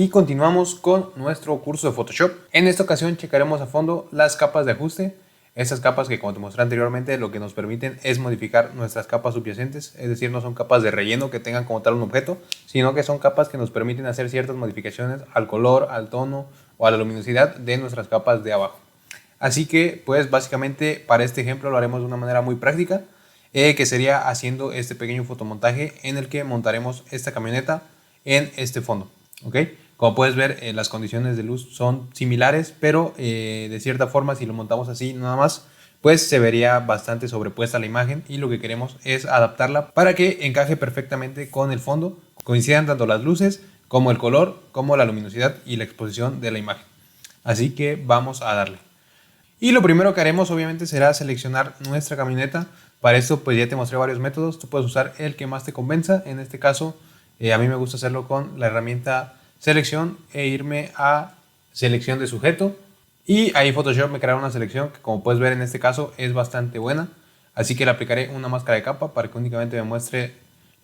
Y continuamos con nuestro curso de Photoshop. En esta ocasión checaremos a fondo las capas de ajuste. Estas capas que, como te mostré anteriormente, lo que nos permiten es modificar nuestras capas subyacentes. Es decir, no son capas de relleno que tengan como tal un objeto, sino que son capas que nos permiten hacer ciertas modificaciones al color, al tono o a la luminosidad de nuestras capas de abajo. Así que, pues básicamente para este ejemplo lo haremos de una manera muy práctica, que sería haciendo este pequeño fotomontaje en el que montaremos esta camioneta en este fondo. ¿Ok? Como puedes ver, las condiciones de luz son similares, pero de cierta forma, si lo montamos así nada más, pues se vería bastante sobrepuesta la imagen, y lo que queremos es adaptarla para que encaje perfectamente con el fondo, coincidan tanto las luces como el color, como la luminosidad y la exposición de la imagen. Así que vamos a darle. Y lo primero que haremos obviamente será seleccionar nuestra camioneta. Para esto pues ya te mostré varios métodos, tú puedes usar el que más te convenza. En este caso a mí me gusta hacerlo con la herramienta selección e irme a selección de sujeto, y ahí Photoshop me creará una selección que, como puedes ver, en este caso es bastante buena. Así que le aplicaré una máscara de capa para que únicamente me muestre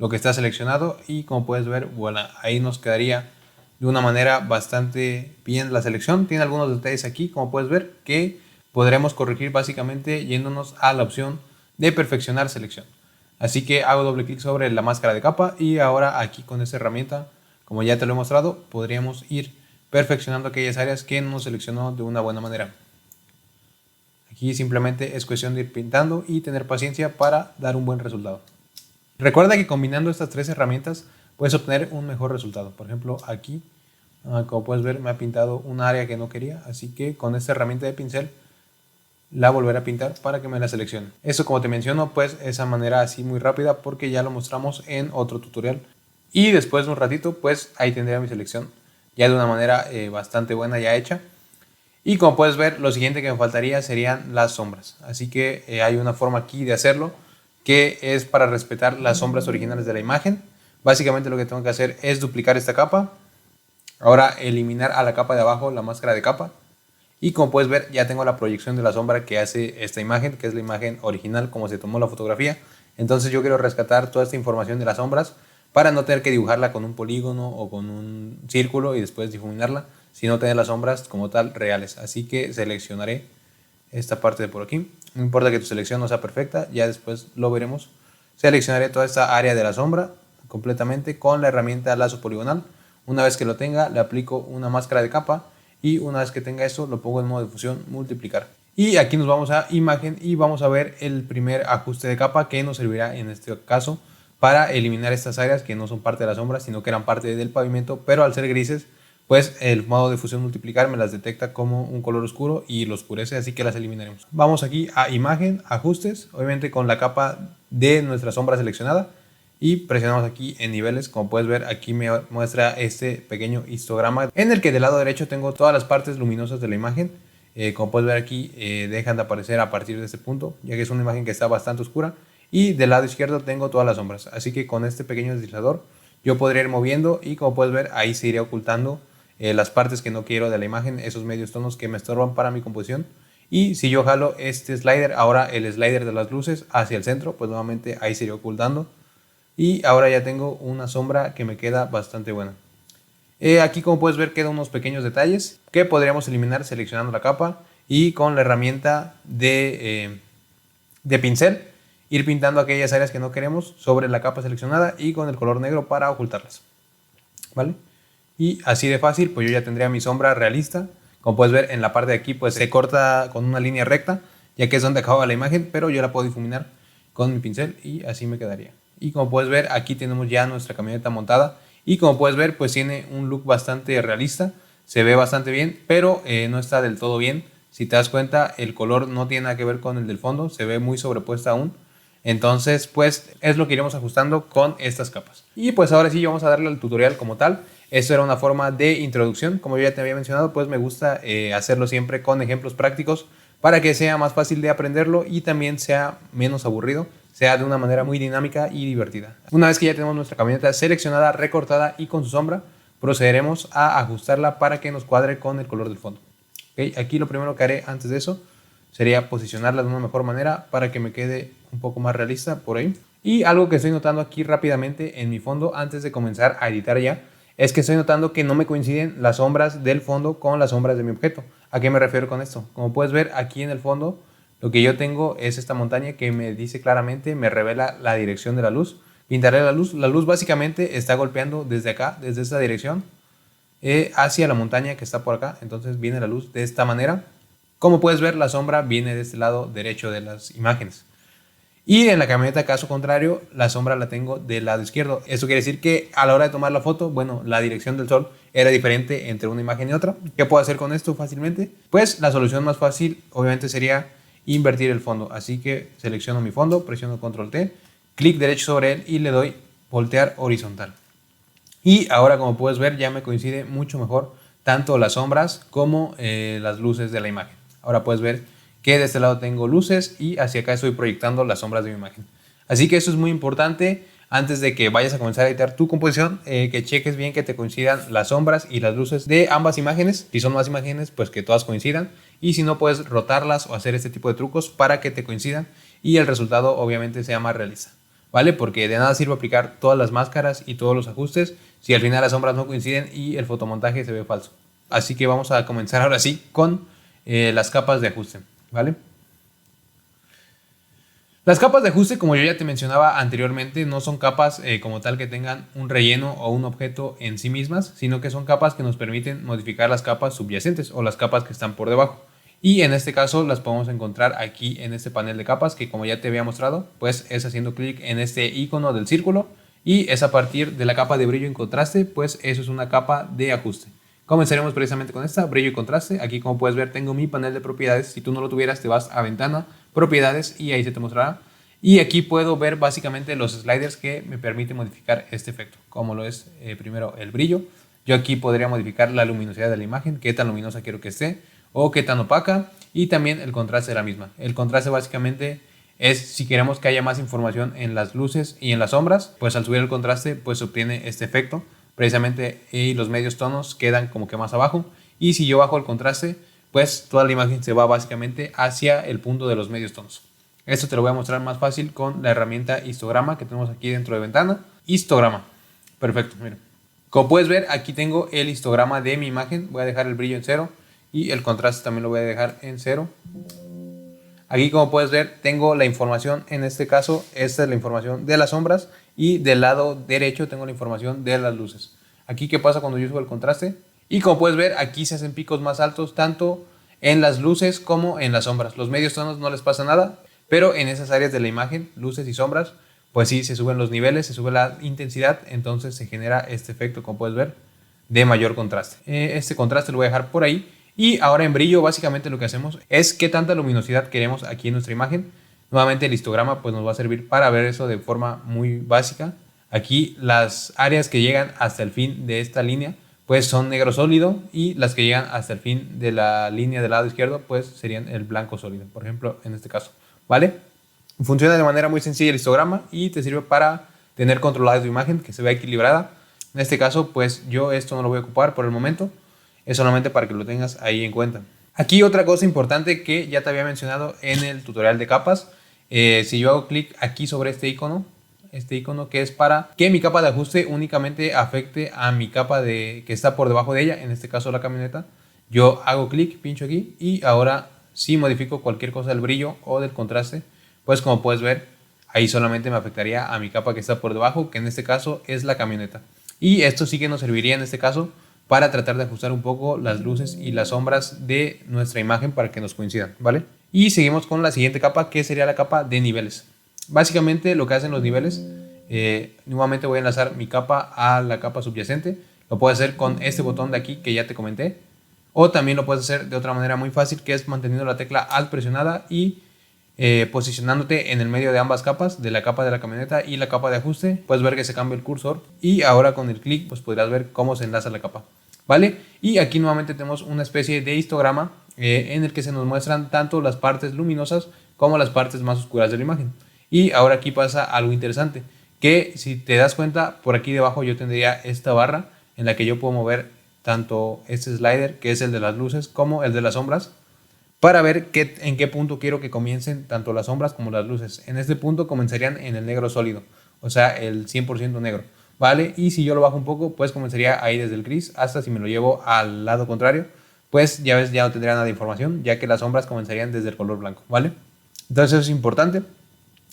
lo que está seleccionado, y como puedes ver, voilà, ahí nos quedaría de una manera bastante bien la selección. Tiene algunos detalles aquí, como puedes ver, que podremos corregir básicamente yéndonos a la opción de perfeccionar selección. Así que hago doble clic sobre la máscara de capa, y ahora aquí con esta herramienta, como ya te lo he mostrado, podríamos ir perfeccionando aquellas áreas que no seleccionó de una buena manera. Aquí simplemente es cuestión de ir pintando y tener paciencia para dar un buen resultado. Recuerda que combinando estas tres herramientas puedes obtener un mejor resultado. Por ejemplo, aquí, como puedes ver, me ha pintado un área que no quería, así que con esta herramienta de pincel la volveré a pintar para que me la seleccione. Eso, como te menciono, pues esa manera así muy rápida, porque ya lo mostramos en otro tutorial. Y después de un ratito, pues ahí tendría mi selección ya de una manera bastante buena, ya hecha. Y como puedes ver, lo siguiente que me faltaría serían las sombras. Así que hay una forma aquí de hacerlo, que es para respetar las sombras originales de la imagen. Básicamente lo que tengo que hacer es duplicar esta capa. Ahora eliminar a la capa de abajo la máscara de capa. Y como puedes ver, ya tengo la proyección de la sombra que hace esta imagen, que es la imagen original como se tomó la fotografía. Entonces yo quiero rescatar toda esta información de las sombras para no tener que dibujarla con un polígono o con un círculo y después difuminarla, sino tener las sombras como tal reales. Así que seleccionaré esta parte de por aquí. No importa que tu selección no sea perfecta, ya después lo veremos. Seleccionaré toda esta área de la sombra completamente con la herramienta lazo poligonal. Una vez que lo tenga, le aplico una máscara de capa, y una vez que tenga esto lo pongo en modo de fusión, multiplicar. Y aquí nos vamos a imagen y vamos a ver el primer ajuste de capa, que nos servirá en este caso para eliminar estas áreas que no son parte de la sombra, sino que eran parte del pavimento, pero al ser grises, pues el modo de fusión multiplicar me las detecta como un color oscuro y lo oscurece, así que las eliminaremos. Vamos aquí a imagen, ajustes, obviamente con la capa de nuestra sombra seleccionada, y presionamos aquí en niveles. Como puedes ver, aquí me muestra este pequeño histograma en el que del lado derecho tengo todas las partes luminosas de la imagen. Como puedes ver aquí, dejan de aparecer a partir de este punto, ya que es una imagen que está bastante oscura, y del lado izquierdo tengo todas las sombras. Así que con este pequeño deslizador yo podría ir moviendo, y como puedes ver, ahí se iría ocultando las partes que no quiero de la imagen, esos medios tonos que me estorban para mi composición. Y si yo jalo este slider, ahora el slider de las luces hacia el centro, pues nuevamente ahí se iría ocultando, y ahora ya tengo una sombra que me queda bastante buena. Aquí, como puedes ver, quedan unos pequeños detalles que podríamos eliminar seleccionando la capa y con la herramienta de pincel ir pintando aquellas áreas que no queremos sobre la capa seleccionada y con el color negro para ocultarlas, ¿vale? Y así de fácil, pues yo ya tendría mi sombra realista. Como puedes ver, en la parte de aquí pues se corta con una línea recta, ya que es donde acaba la imagen, pero yo la puedo difuminar con mi pincel y así me quedaría. Y como puedes ver, aquí tenemos ya nuestra camioneta montada, y como puedes ver, pues tiene un look bastante realista, se ve bastante bien, pero no está del todo bien. Si te das cuenta, el color no tiene nada que ver con el del fondo, se ve muy sobrepuesta aún. Entonces, pues es lo que iremos ajustando con estas capas. Y pues ahora sí vamos a darle al tutorial como tal. Esto era una forma de introducción, como yo ya te había mencionado, pues me gusta hacerlo siempre con ejemplos prácticos para que sea más fácil de aprenderlo y también sea menos aburrido, sea de una manera muy dinámica y divertida. Una vez que ya tenemos nuestra camioneta seleccionada, recortada y con su sombra, procederemos a ajustarla para que nos cuadre con el color del fondo. ¿Okay? Aquí lo primero que haré antes de eso sería posicionarla de una mejor manera para que me quede un poco más realista por ahí. Y algo que estoy notando aquí rápidamente en mi fondo antes de comenzar a editar ya es que estoy notando que no me coinciden las sombras del fondo con las sombras de mi objeto. ¿A qué me refiero con esto? Como puedes ver aquí en el fondo, lo que yo tengo es esta montaña que me dice claramente, me revela la dirección de la luz. Pintaré la luz. La luz básicamente está golpeando desde acá, desde esta dirección, hacia la montaña que está por acá. Entonces viene la luz de esta manera. Como puedes ver, la sombra viene de este lado derecho de las imágenes. Y en la camioneta, caso contrario, la sombra la tengo del lado izquierdo. Eso quiere decir que a la hora de tomar la foto, bueno, la dirección del sol era diferente entre una imagen y otra. ¿Qué puedo hacer con esto fácilmente? Pues la solución más fácil obviamente sería invertir el fondo. Así que selecciono mi fondo, presiono control T, clic derecho sobre él y le doy voltear horizontal. Y ahora, como puedes ver, ya me coincide mucho mejor tanto las sombras como las luces de la imagen. Ahora puedes ver que de este lado tengo luces y hacia acá estoy proyectando las sombras de mi imagen. Así que eso es muy importante antes de que vayas a comenzar a editar tu composición, que cheques bien que te coincidan las sombras y las luces de ambas imágenes. Si son más imágenes, pues que todas coincidan. Y si no, puedes rotarlas o hacer este tipo de trucos para que te coincidan y el resultado obviamente sea más realista. ¿Vale? Porque de nada sirve aplicar todas las máscaras y todos los ajustes si al final las sombras no coinciden y el fotomontaje se ve falso. Así que vamos a comenzar ahora sí con las capas de ajuste. ¿Vale? Las capas de ajuste, como yo ya te mencionaba anteriormente, no son capas como tal que tengan un relleno o un objeto en sí mismas, sino que son capas que nos permiten modificar las capas subyacentes o las capas que están por debajo. Y en este caso las podemos encontrar aquí en este panel de capas que, como ya te había mostrado, pues es haciendo clic en este icono del círculo y es a partir de la capa de brillo en contraste, pues eso es una capa de ajuste. Comenzaremos precisamente con esta, brillo y contraste. Aquí, como puedes ver, tengo mi panel de propiedades. Si tú no lo tuvieras, te vas a ventana, propiedades y ahí se te mostrará. Y aquí puedo ver básicamente los sliders que me permiten modificar este efecto, como lo es primero el brillo. Yo aquí podría modificar la luminosidad de la imagen, qué tan luminosa quiero que esté o qué tan opaca, y también el contraste de la misma. El contraste básicamente es si queremos que haya más información en las luces y en las sombras, pues al subir el contraste pues se obtiene este efecto precisamente, y los medios tonos quedan como que más abajo, y si yo bajo el contraste pues toda la imagen se va básicamente hacia el punto de los medios tonos. Esto te lo voy a mostrar más fácil con la herramienta histograma que tenemos aquí dentro de ventana. Histograma, perfecto, miren. Como puedes ver, aquí tengo el histograma de mi imagen. Voy a dejar el brillo en 0 y el contraste también lo voy a dejar en 0. Aquí, como puedes ver, tengo la información. En este caso, esta es la información de las sombras y del lado derecho tengo la información de las luces. Aquí, ¿qué pasa cuando yo subo el contraste? Y como puedes ver, aquí se hacen picos más altos tanto en las luces como en las sombras. Los medios tonos no les pasa nada, pero en esas áreas de la imagen, luces y sombras, pues sí, se suben los niveles, se sube la intensidad, entonces se genera este efecto, como puedes ver, de mayor contraste. Este contraste lo voy a dejar por ahí. Y ahora en brillo básicamente lo que hacemos es qué tanta luminosidad queremos aquí en nuestra imagen. Nuevamente el histograma pues nos va a servir para ver eso de forma muy básica. Aquí las áreas que llegan hasta el fin de esta línea pues son negro sólido, y las que llegan hasta el fin de la línea del lado izquierdo pues serían el blanco sólido, por ejemplo en este caso. ¿Vale? Funciona de manera muy sencilla el histograma y te sirve para tener controlada tu imagen, que se vea equilibrada. En este caso pues yo esto no lo voy a ocupar por el momento. Es solamente para que lo tengas ahí en cuenta. Aquí otra cosa importante que ya te había mencionado en el tutorial de capas. Si yo hago clic aquí sobre este icono que es para que mi capa de ajuste únicamente afecte a mi capa que está por debajo de ella, en este caso la camioneta, yo hago clic, pincho aquí y ahora si modifico cualquier cosa del brillo o del contraste, pues como puedes ver, ahí solamente me afectaría a mi capa que está por debajo, que en este caso es la camioneta. Y esto sí que nos serviría en este caso para tratar de ajustar un poco las luces y las sombras de nuestra imagen para que nos coincidan, ¿vale? Y seguimos con la siguiente capa, que sería la capa de niveles. Básicamente lo que hacen los niveles, nuevamente voy a enlazar mi capa a la capa subyacente. Lo puedes hacer con este botón de aquí que ya te comenté, o también lo puedes hacer de otra manera muy fácil, que es manteniendo la tecla Alt presionada y posicionándote en el medio de ambas capas, de la capa de la camioneta y la capa de ajuste. Puedes ver que se cambia el cursor y ahora con el clic pues podrás ver cómo se enlaza la capa, ¿vale? Y aquí nuevamente tenemos una especie de histograma en el que se nos muestran tanto las partes luminosas como las partes más oscuras de la imagen. Y ahora aquí pasa algo interesante, que si te das cuenta, por aquí debajo yo tendría esta barra en la que yo puedo mover tanto este slider, que es el de las luces, como el de las sombras, para ver en qué punto quiero que comiencen tanto las sombras como las luces. En este punto comenzarían en el negro sólido, o sea, el 100% negro. ¿vale? Y si yo lo bajo un poco, pues comenzaría ahí desde el gris hasta si me lo llevo al lado contrario, pues ya ves, ya no tendría nada de información, ya que las sombras comenzarían desde el color blanco, ¿vale? Entonces eso es importante.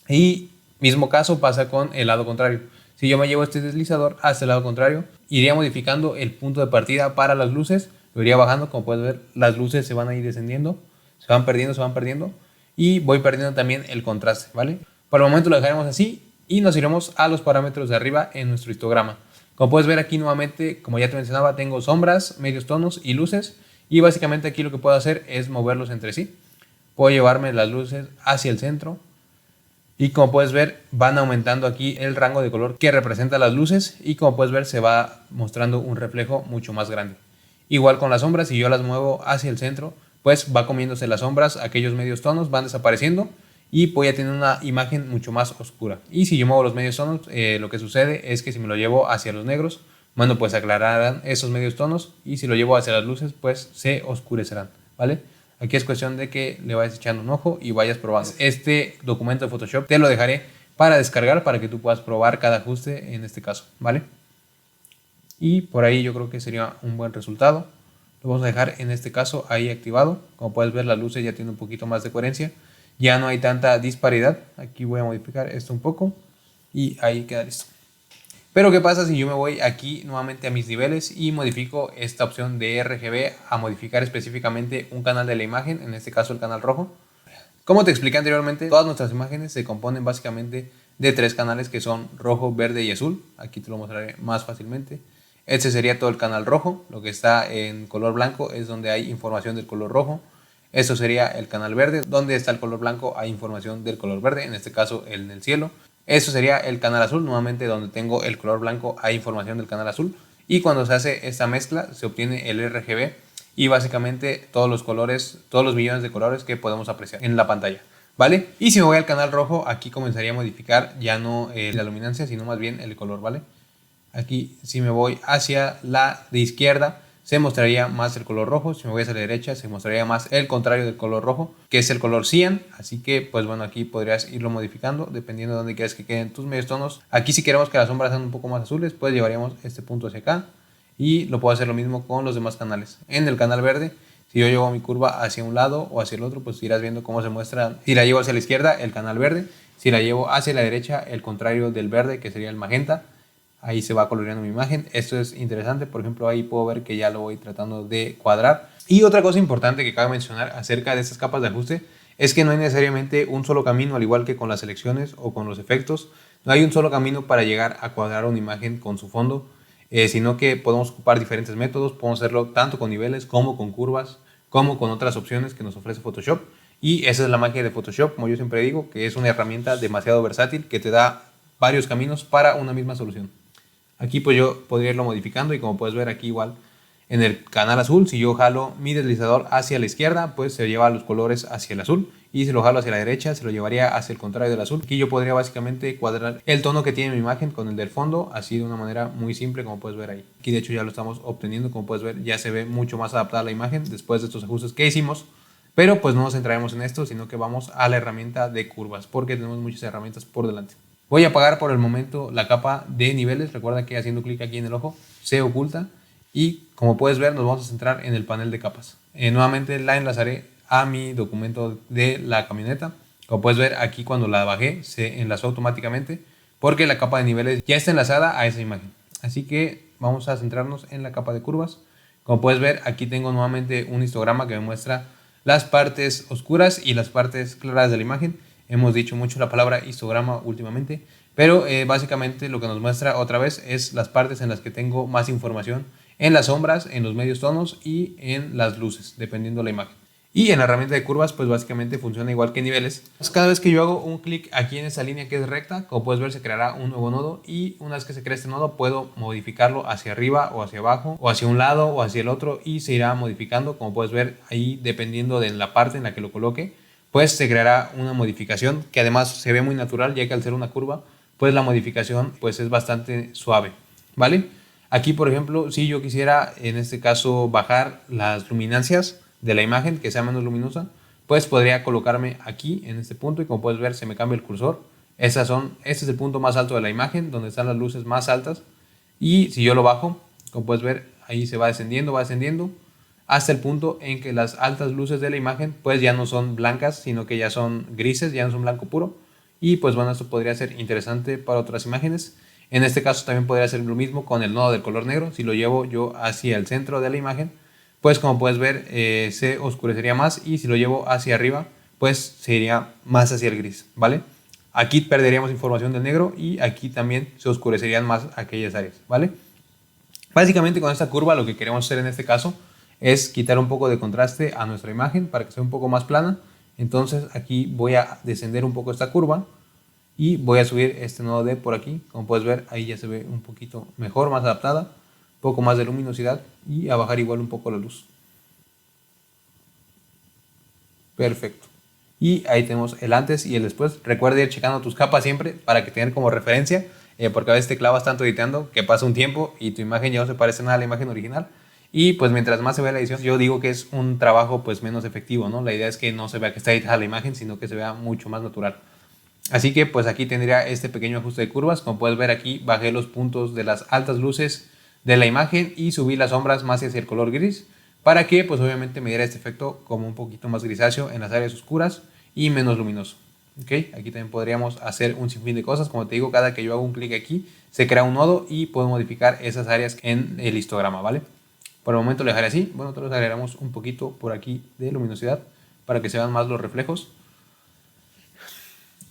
Y mismo caso pasa con el lado contrario. Si yo me llevo este deslizador hacia el lado contrario, iría modificando el punto de partida para las luces, lo iría bajando, como puedes ver, las luces se van a ir descendiendo, se van perdiendo, y voy perdiendo también el contraste, ¿vale? Por el momento lo dejaremos así y nos iremos a los parámetros de arriba en nuestro histograma. Como puedes ver aquí nuevamente, como ya te mencionaba, tengo sombras, medios tonos y luces, y básicamente aquí lo que puedo hacer es moverlos entre sí. Puedo llevarme las luces hacia el centro, y como puedes ver van aumentando aquí el rango de color que representa las luces, y como puedes ver se va mostrando un reflejo mucho más grande. Igual con las sombras, si yo las muevo hacia el centro, pues va comiéndose las sombras, aquellos medios tonos van desapareciendo y voy a tener una imagen mucho más oscura. Y si yo muevo los medios tonos, lo que sucede es que si me lo llevo hacia los negros, bueno, pues aclararán esos medios tonos, y si lo llevo hacia las luces, pues se oscurecerán, ¿vale? Aquí es cuestión de que le vayas echando un ojo y vayas probando. Este documento de Photoshop te lo dejaré para descargar para que tú puedas probar cada ajuste en este caso, ¿vale? Y por ahí yo creo que sería un buen resultado. Lo vamos a dejar en este caso ahí activado. Como puedes ver, las luces ya tienen un poquito más de coherencia. Ya no hay tanta disparidad. Aquí voy a modificar esto un poco y ahí queda listo. Pero ¿qué pasa si yo me voy aquí nuevamente a mis niveles y modifico esta opción de RGB a modificar específicamente un canal de la imagen, en este caso el canal rojo? Como te expliqué anteriormente, todas nuestras imágenes se componen básicamente de 3 canales que son rojo, verde y azul. Aquí te lo mostraré más fácilmente. Este sería todo el canal rojo. Lo que está en color blanco es donde hay información del color rojo. Esto sería el canal verde, donde está el color blanco hay información del color verde, en este caso el del cielo. Eso sería el canal azul, nuevamente donde tengo el color blanco hay información del canal azul, y cuando se hace esta mezcla se obtiene el RGB y básicamente todos los colores, todos los millones de colores que podemos apreciar en la pantalla, ¿vale? Y si me voy al canal rojo, aquí comenzaría a modificar ya no la luminancia, sino más bien el color, ¿vale? Aquí si me voy hacia la de izquierda se mostraría más el color rojo, si me voy hacia la derecha se mostraría más el contrario del color rojo, que es el color cian. Así que pues bueno, aquí podrías irlo modificando dependiendo de dónde quieras que queden tus medios tonos. Aquí si queremos que las sombras sean un poco más azules, pues llevaríamos este punto hacia acá, y lo puedo hacer lo mismo con los demás canales. En el canal verde, si yo llevo mi curva hacia un lado o hacia el otro, pues irás viendo cómo se muestra. Si la llevo hacia la izquierda, el canal verde; si la llevo hacia la derecha, el contrario del verde, que sería el magenta. Ahí se va coloreando mi imagen. Esto es interesante, por ejemplo ahí puedo ver que ya lo voy tratando de cuadrar. Y otra cosa importante que cabe mencionar acerca de estas capas de ajuste es que no hay necesariamente un solo camino, al igual que con las selecciones o con los efectos. No hay un solo camino para llegar a cuadrar una imagen con su fondo, sino que podemos ocupar diferentes métodos. Podemos hacerlo tanto con niveles como con curvas, como con otras opciones que nos ofrece Photoshop. Y esa es la magia de Photoshop, como yo siempre digo, que es una herramienta demasiado versátil que te da varios caminos para una misma solución. Aquí pues yo podría irlo modificando, y como puedes ver aquí igual en el canal azul, si yo jalo mi deslizador hacia la izquierda, pues se lleva los colores hacia el azul, y si lo jalo hacia la derecha se lo llevaría hacia el contrario del azul. Aquí yo podría básicamente cuadrar el tono que tiene mi imagen con el del fondo, así de una manera muy simple, como puedes ver ahí. Aquí de hecho ya lo estamos obteniendo, como puedes ver ya se ve mucho más adaptada la imagen después de estos ajustes que hicimos. Pero pues no nos centraremos en esto, sino que vamos a la herramienta de curvas, porque tenemos muchas herramientas por delante. Voy a apagar por el momento la capa de niveles. Recuerda que haciendo clic aquí en el ojo se oculta, y como puedes ver nos vamos a centrar en el panel de capas. Nuevamente la enlazaré a mi documento de la camioneta. Como puedes ver aquí, cuando la bajé se enlazó automáticamente porque la capa de niveles ya está enlazada a esa imagen. Así que vamos a centrarnos en la capa de curvas. Como puedes ver aquí tengo nuevamente un histograma que me muestra las partes oscuras y las partes claras de la imagen. Hemos dicho mucho la palabra histograma últimamente, pero básicamente lo que nos muestra otra vez es las partes en las que tengo más información: en las sombras, en los medios tonos y en las luces, dependiendo de la imagen. Y en la herramienta de curvas pues básicamente funciona igual que niveles. Cada vez que yo hago un clic aquí en esa línea que es recta, como puedes ver se creará un nuevo nodo, y una vez que se crea este nodo puedo modificarlo hacia arriba o hacia abajo o hacia un lado o hacia el otro, y se irá modificando. Como puedes ver ahí, dependiendo de la parte en la que lo coloque, pues se creará una modificación que además se ve muy natural, ya que al ser una curva pues la modificación pues es bastante suave, ¿vale? Aquí por ejemplo, si yo quisiera en este caso bajar las luminancias de la imagen, que sea menos luminosa, pues podría colocarme aquí en este punto, y como puedes ver se me cambia el cursor. Este es el punto más alto de la imagen, donde están las luces más altas. Y si yo lo bajo, como puedes ver, ahí se va descendiendo, hasta el punto en que las altas luces de la imagen pues ya no son blancas, sino que ya son grises, ya no son blanco puro. Y pues bueno, esto podría ser interesante para otras imágenes. En este caso también podría ser lo mismo con el nodo del color negro. Si lo llevo yo hacia el centro de la imagen, pues como puedes ver se oscurecería más, y si lo llevo hacia arriba, pues se iría más hacia el gris, ¿vale? Aquí perderíamos información del negro y aquí también se oscurecerían más aquellas áreas, ¿vale? Básicamente con esta curva lo que queremos hacer en este caso es quitar un poco de contraste a nuestra imagen para que sea un poco más plana. Entonces aquí voy a descender un poco esta curva y voy a subir este nodo de por aquí. Como puedes ver, ahí ya se ve un poquito mejor, más adaptada, un poco más de luminosidad, y a bajar igual un poco la luz. Perfecto. Y ahí tenemos el antes y el después. Recuerda ir checando tus capas siempre para que tener como referencia, porque a veces te clavas tanto editando que pasa un tiempo y tu imagen ya no se parece nada a la imagen original. Y pues mientras más se vea la edición, yo digo que es un trabajo pues menos efectivo, ¿no? La idea es que no se vea que está editada la imagen, sino que se vea mucho más natural. Así que pues aquí tendría este pequeño ajuste de curvas. Como puedes ver, aquí bajé los puntos de las altas luces de la imagen y subí las sombras más hacia el color gris, para que pues obviamente me diera este efecto como un poquito más grisáceo en las áreas oscuras y menos luminoso. ¿Okay? Aquí también podríamos hacer un sinfín de cosas. Como te digo, cada que yo hago un clic aquí se crea un nodo y puedo modificar esas áreas en el histograma, ¿vale? Por el momento lo dejaré así. Bueno, nosotros agregamos un poquito por aquí de luminosidad para que se vean más los reflejos.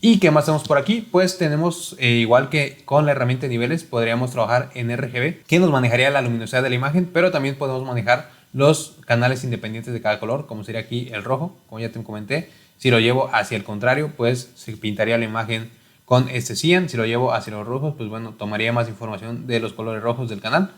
¿Y qué más tenemos por aquí? Pues tenemos, igual que con la herramienta de niveles, podríamos trabajar en RGB, que nos manejaría la luminosidad de la imagen, pero también podemos manejar los canales independientes de cada color, como sería aquí el rojo, como ya te comenté. Si lo llevo hacia el contrario, pues se pintaría la imagen con este cian. Si lo llevo hacia los rojos, pues bueno, tomaría más información de los colores rojos del canal.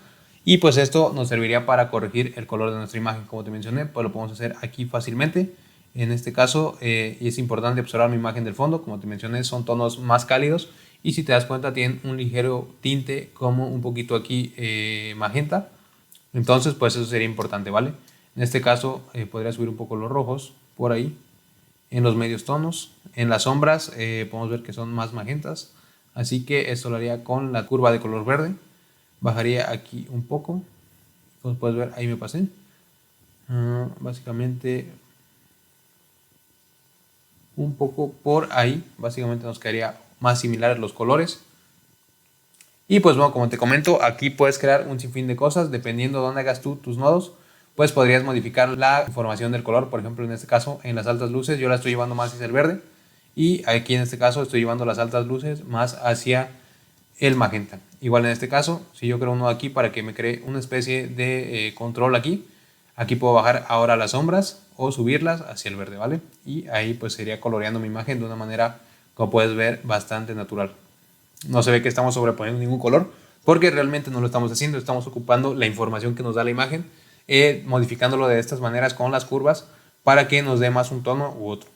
Y pues esto nos serviría para corregir el color de nuestra imagen. Como te mencioné, pues lo podemos hacer aquí fácilmente. En este caso es importante observar mi imagen del fondo. Como te mencioné, son tonos más cálidos, y si te das cuenta tienen un ligero tinte como un poquito aquí magenta. Entonces pues eso sería importante, ¿vale? En este caso podría subir un poco los rojos por ahí en los medios tonos. En las sombras podemos ver que son más magentas, así que esto lo haría con la curva de color verde. Bajaría aquí un poco, como puedes ver ahí me pasé. Básicamente un poco por ahí, básicamente nos quedaría más similares los colores. Y pues bueno, como te comento, aquí puedes crear un sinfín de cosas dependiendo de dónde hagas tú tus nodos. Pues podrías modificar la información del color. Por ejemplo, en este caso, en las altas luces yo la estoy llevando más hacia el verde, y aquí en este caso estoy llevando las altas luces más hacia el magenta. Igual en este caso, si yo creo un nodo aquí para que me cree una especie de control aquí puedo bajar ahora las sombras o subirlas hacia el verde, ¿vale? Y ahí pues sería coloreando mi imagen de una manera, como puedes ver, bastante natural. No se ve que estamos sobreponiendo ningún color, porque realmente no lo estamos haciendo. Estamos ocupando la información que nos da la imagen, modificándolo de estas maneras con las curvas para que nos dé más un tono u otro,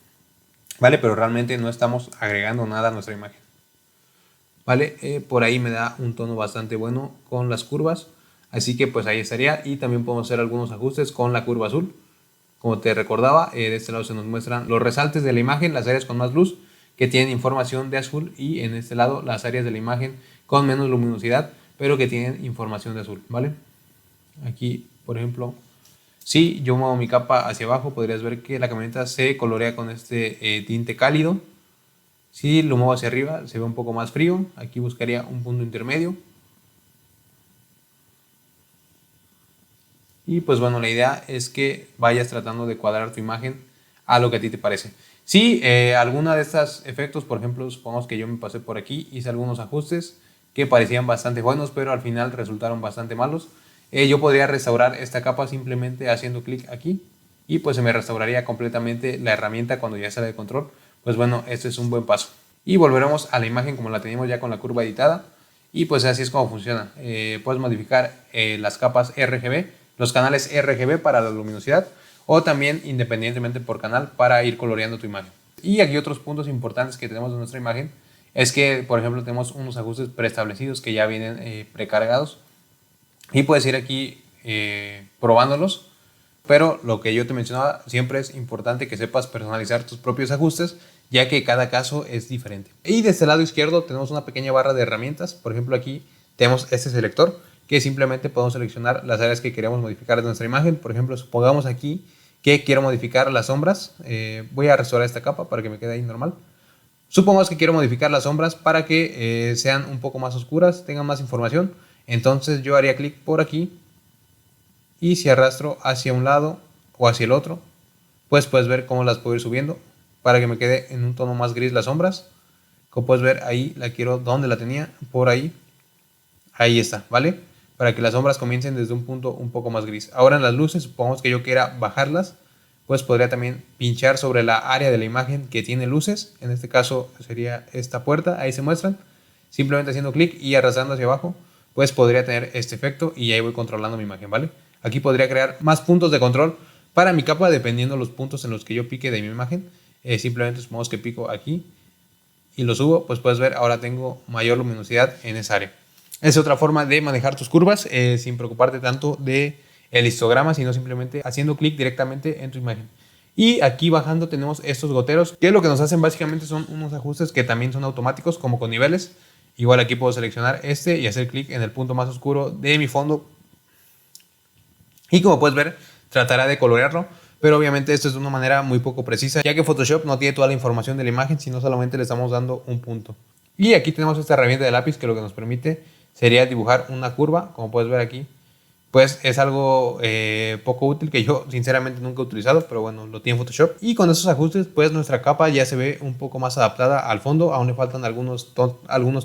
¿vale? Pero realmente no estamos agregando nada a nuestra imagen, ¿vale? Por ahí me da un tono bastante bueno con las curvas, así que pues ahí estaría. Y también podemos hacer algunos ajustes con la curva azul. Como te recordaba, de este lado se nos muestran los resaltes de la imagen, las áreas con más luz que tienen información de azul, y en este lado las áreas de la imagen con menos luminosidad pero que tienen información de azul, ¿vale? Aquí, por ejemplo, si yo muevo mi capa hacia abajo, podrías ver que la camioneta se colorea con este tinte cálido. Si lo muevo hacia arriba, se ve un poco más frío. Aquí buscaría un punto intermedio. Y pues bueno, la idea es que vayas tratando de cuadrar tu imagen a lo que a ti te parece. Si alguna de estos efectos, por ejemplo, supongamos que yo me pasé por aquí, hice algunos ajustes que parecían bastante buenos, pero al final resultaron bastante malos, yo podría restaurar esta capa simplemente haciendo clic aquí, y pues se me restauraría completamente la herramienta cuando ya sale de control. Pues bueno, este es un buen paso. Y volveremos a la imagen como la teníamos ya con la curva editada, y pues así es como funciona. Puedes modificar las capas RGB, los canales RGB para la luminosidad, o también independientemente por canal para ir coloreando tu imagen. Y aquí otros puntos importantes que tenemos de nuestra imagen es que, por ejemplo, tenemos unos ajustes preestablecidos que ya vienen precargados, y puedes ir aquí probándolos Pero lo que yo te mencionaba, siempre es importante que sepas personalizar tus propios ajustes, ya que cada caso es diferente. Y de este lado izquierdo tenemos una pequeña barra de herramientas. Por ejemplo, aquí tenemos este selector, que simplemente podemos seleccionar las áreas que queremos modificar de nuestra imagen. Por ejemplo, supongamos aquí que quiero modificar las sombras. Voy a restaurar esta capa para que me quede ahí normal. Supongamos que quiero modificar las sombras para que sean un poco más oscuras, tengan más información. Entonces yo haría clic por aquí, y si arrastro hacia un lado o hacia el otro, pues puedes ver cómo las puedo ir subiendo para que me quede en un tono más gris las sombras. Como puedes ver, ahí la quiero donde la tenía, por ahí. Ahí está, ¿vale? Para que las sombras comiencen desde un punto un poco más gris. Ahora en las luces, supongamos que yo quiera bajarlas, pues podría también pinchar sobre la área de la imagen que tiene luces. En este caso sería esta puerta, ahí se muestran. Simplemente haciendo clic y arrastrando hacia abajo, pues podría tener este efecto y ahí voy controlando mi imagen, ¿vale? Aquí podría crear más puntos de control para mi capa dependiendo los puntos en los que yo pique de mi imagen. Simplemente supongamos que pico aquí y lo subo, pues puedes ver ahora tengo mayor luminosidad en esa área. Es otra forma de manejar tus curvas sin preocuparte tanto de el histograma, sino simplemente haciendo clic directamente en tu imagen. Y aquí bajando tenemos estos goteros, que lo que nos hacen básicamente son unos ajustes que también son automáticos, como con niveles. Igual aquí puedo seleccionar este y hacer clic en el punto más oscuro de mi fondo. Y como puedes ver, tratará de colorearlo, pero obviamente esto es de una manera muy poco precisa, ya que Photoshop no tiene toda la información de la imagen, sino solamente le estamos dando un punto. Y aquí tenemos esta herramienta de lápiz que lo que nos permite sería dibujar una curva, como puedes ver aquí. Pues es algo poco útil que yo sinceramente nunca he utilizado, pero bueno, lo tiene Photoshop. Y con esos ajustes, pues nuestra capa ya se ve un poco más adaptada al fondo, aún le faltan algunos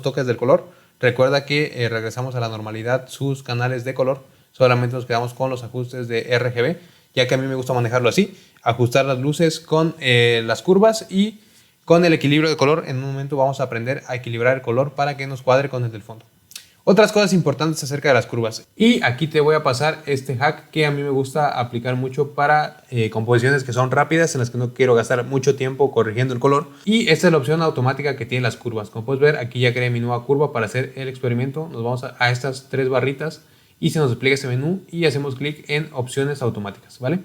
toques del color. Recuerda que regresamos a la normalidad sus canales de color, solamente nos quedamos con los ajustes de RGB, ya que a mí me gusta manejarlo así, ajustar las luces con las curvas y con el equilibrio de color. En un momento vamos a aprender a equilibrar el color para que nos cuadre con el del fondo. Otras cosas importantes acerca de las curvas. Y aquí te voy a pasar este hack que a mí me gusta aplicar mucho para composiciones que son rápidas, en las que no quiero gastar mucho tiempo corrigiendo el color. Y esta es la opción automática que tienen las curvas. Como puedes ver, aquí ya creé mi nueva curva para hacer el experimento. Nos vamos a estas tres barritas y se nos despliega este menú y hacemos clic en opciones automáticas, ¿vale?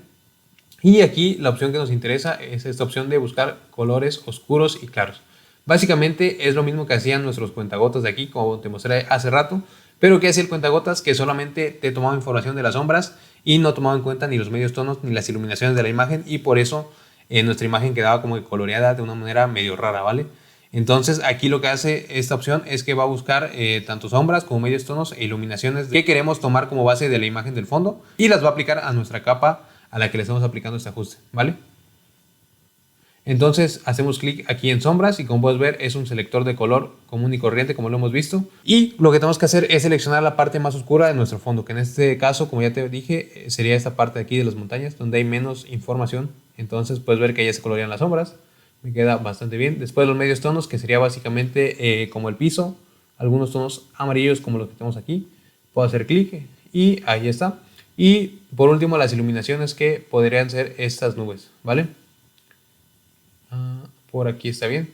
Y aquí la opción que nos interesa es esta opción de buscar colores oscuros y claros. Básicamente es lo mismo que hacían nuestros cuentagotas de aquí, como te mostré hace rato, pero ¿qué hacía el cuentagotas? Que solamente te tomaba información de las sombras y no tomaba en cuenta ni los medios tonos ni las iluminaciones de la imagen, y por eso nuestra imagen quedaba como que coloreada de una manera medio rara, ¿vale? Entonces aquí lo que hace esta opción es que va a buscar tanto sombras como medios tonos e iluminaciones que queremos tomar como base de la imagen del fondo y las va a aplicar a nuestra capa a la que le estamos aplicando este ajuste, ¿vale? Entonces hacemos clic aquí en sombras y como puedes ver es un selector de color común y corriente, como lo hemos visto, y lo que tenemos que hacer es seleccionar la parte más oscura de nuestro fondo, que en este caso, como ya te dije, sería esta parte de aquí de las montañas donde hay menos información. Entonces puedes ver que ya se colorean las sombras, me queda bastante bien. Después los medios tonos, que sería básicamente como el piso, algunos tonos amarillos como los que tenemos aquí, puedo hacer clic y ahí está. Y por último las iluminaciones, que podrían ser estas nubes, ¿vale? Por aquí está bien.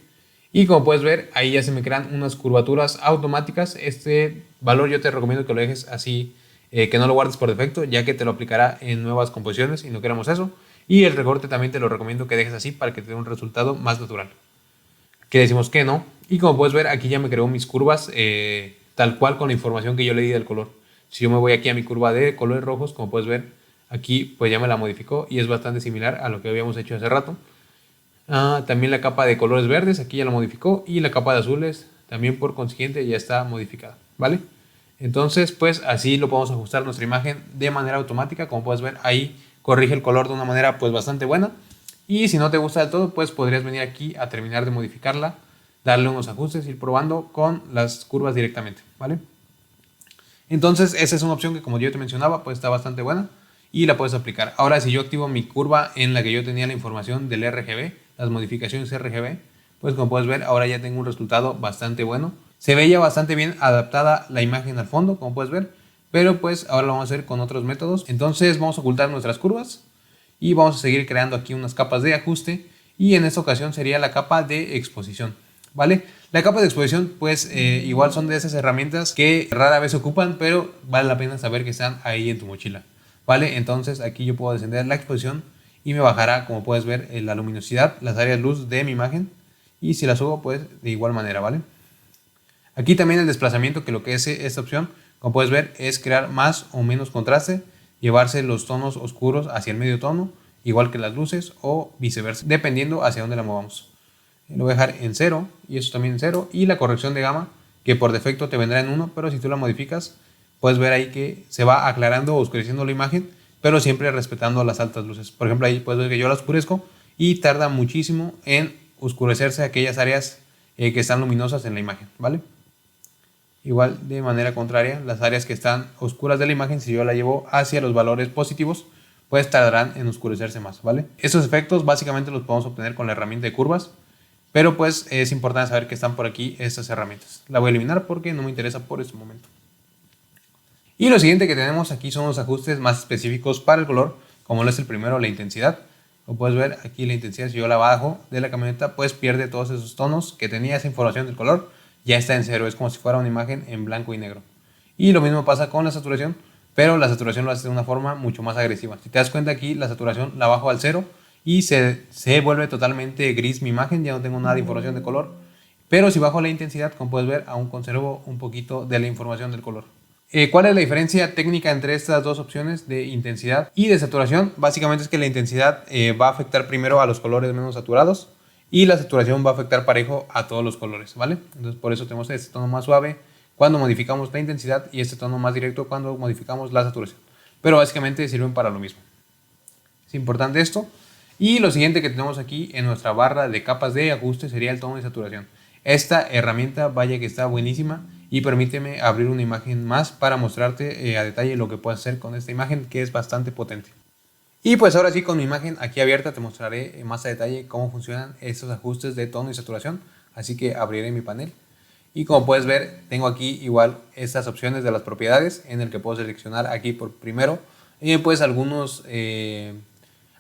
Y como puedes ver, ahí ya se me crean unas curvaturas automáticas. Este valor yo te recomiendo que lo dejes así, que no lo guardes por defecto, ya que te lo aplicará en nuevas composiciones y no queremos eso. Y el recorte también te lo recomiendo que dejes así para que te dé un resultado más natural. Aquí decimos que no. Y como puedes ver, aquí ya me creó mis curvas tal cual con la información que yo le di del color. Si yo me voy aquí a mi curva de colores rojos, como puedes ver, aquí pues ya me la modificó y es bastante similar a lo que habíamos hecho hace rato. También la capa de colores verdes, aquí ya la modificó, y la capa de azules también por consiguiente ya está modificada, ¿vale? Entonces pues así lo podemos ajustar nuestra imagen de manera automática. Como puedes ver, ahí corrige el color de una manera pues bastante buena, y si no te gusta del todo pues podrías venir aquí a terminar de modificarla, darle unos ajustes, ir probando con las curvas directamente, ¿vale? Entonces esa es una opción que, como yo te mencionaba, pues está bastante buena y la puedes aplicar. Ahora, si yo activo mi curva en la que yo tenía la información del RGB, las modificaciones RGB, pues como puedes ver ahora ya tengo un resultado bastante bueno. Se veía bastante bien adaptada la imagen al fondo, como puedes ver, pero pues ahora lo vamos a hacer con otros métodos. Entonces vamos a ocultar nuestras curvas y vamos a seguir creando aquí unas capas de ajuste, y en esta ocasión sería la capa de exposición, ¿vale? La capa de exposición pues igual son de esas herramientas que rara vez se ocupan, pero vale la pena saber que están ahí en tu mochila. ¿vale? Entonces aquí yo puedo descender la exposición y me bajará, como puedes ver, la luminosidad, las áreas luz de mi imagen, y si la subo, pues de igual manera, ¿vale? Aquí también el desplazamiento, que lo que hace esta opción, como puedes ver, es crear más o menos contraste, llevarse los tonos oscuros hacia el medio tono, igual que las luces, o viceversa, dependiendo hacia dónde la movamos. Lo voy a dejar en 0 y eso también en 0, y la corrección de gama, que por defecto te vendrá en 1, pero si tú la modificas, puedes ver ahí que se va aclarando o oscureciendo la imagen, pero siempre respetando las altas luces. Por ejemplo, ahí puedes ver que yo la oscurezco y tarda muchísimo en oscurecerse aquellas áreas que están luminosas en la imagen, ¿vale? Igual de manera contraria, las áreas que están oscuras de la imagen, si yo la llevo hacia los valores positivos, pues tardarán en oscurecerse más, ¿vale? Estos efectos básicamente los podemos obtener con la herramienta de curvas, pero pues es importante saber que están por aquí estas herramientas. La voy a eliminar porque no me interesa por este momento. Y lo siguiente que tenemos aquí son los ajustes más específicos para el color, como lo es el primero, la intensidad. Como puedes ver aquí, la intensidad, si yo la bajo de la camioneta, pues pierde todos esos tonos que tenía, esa información del color, ya está en 0, es como si fuera una imagen en blanco y negro. Y lo mismo pasa con la saturación, pero la saturación lo hace de una forma mucho más agresiva. Si te das cuenta aquí, la saturación la bajo al 0 y se vuelve totalmente gris mi imagen, ya no tengo nada de información de color. Pero si bajo la intensidad, como puedes ver, aún conservo un poquito de la información del color. ¿Cuál es la diferencia técnica entre estas dos opciones de intensidad y de saturación? Básicamente es que la intensidad va a afectar primero a los colores menos saturados y la saturación va a afectar parejo a todos los colores, ¿vale? Entonces por eso tenemos este tono más suave cuando modificamos la intensidad y este tono más directo cuando modificamos la saturación. Pero básicamente sirven para lo mismo. Es importante esto. Y lo siguiente que tenemos aquí en nuestra barra de capas de ajuste sería el tono de saturación. Esta herramienta, vaya que está buenísima, y permíteme abrir una imagen más para mostrarte a detalle lo que puedes hacer con esta imagen, que es bastante potente. Y pues ahora sí, con mi imagen aquí abierta te mostraré más a detalle cómo funcionan estos ajustes de tono y saturación. Así que abriré mi panel y como puedes ver tengo aquí igual estas opciones de las propiedades en el que puedo seleccionar aquí por primero pues algunos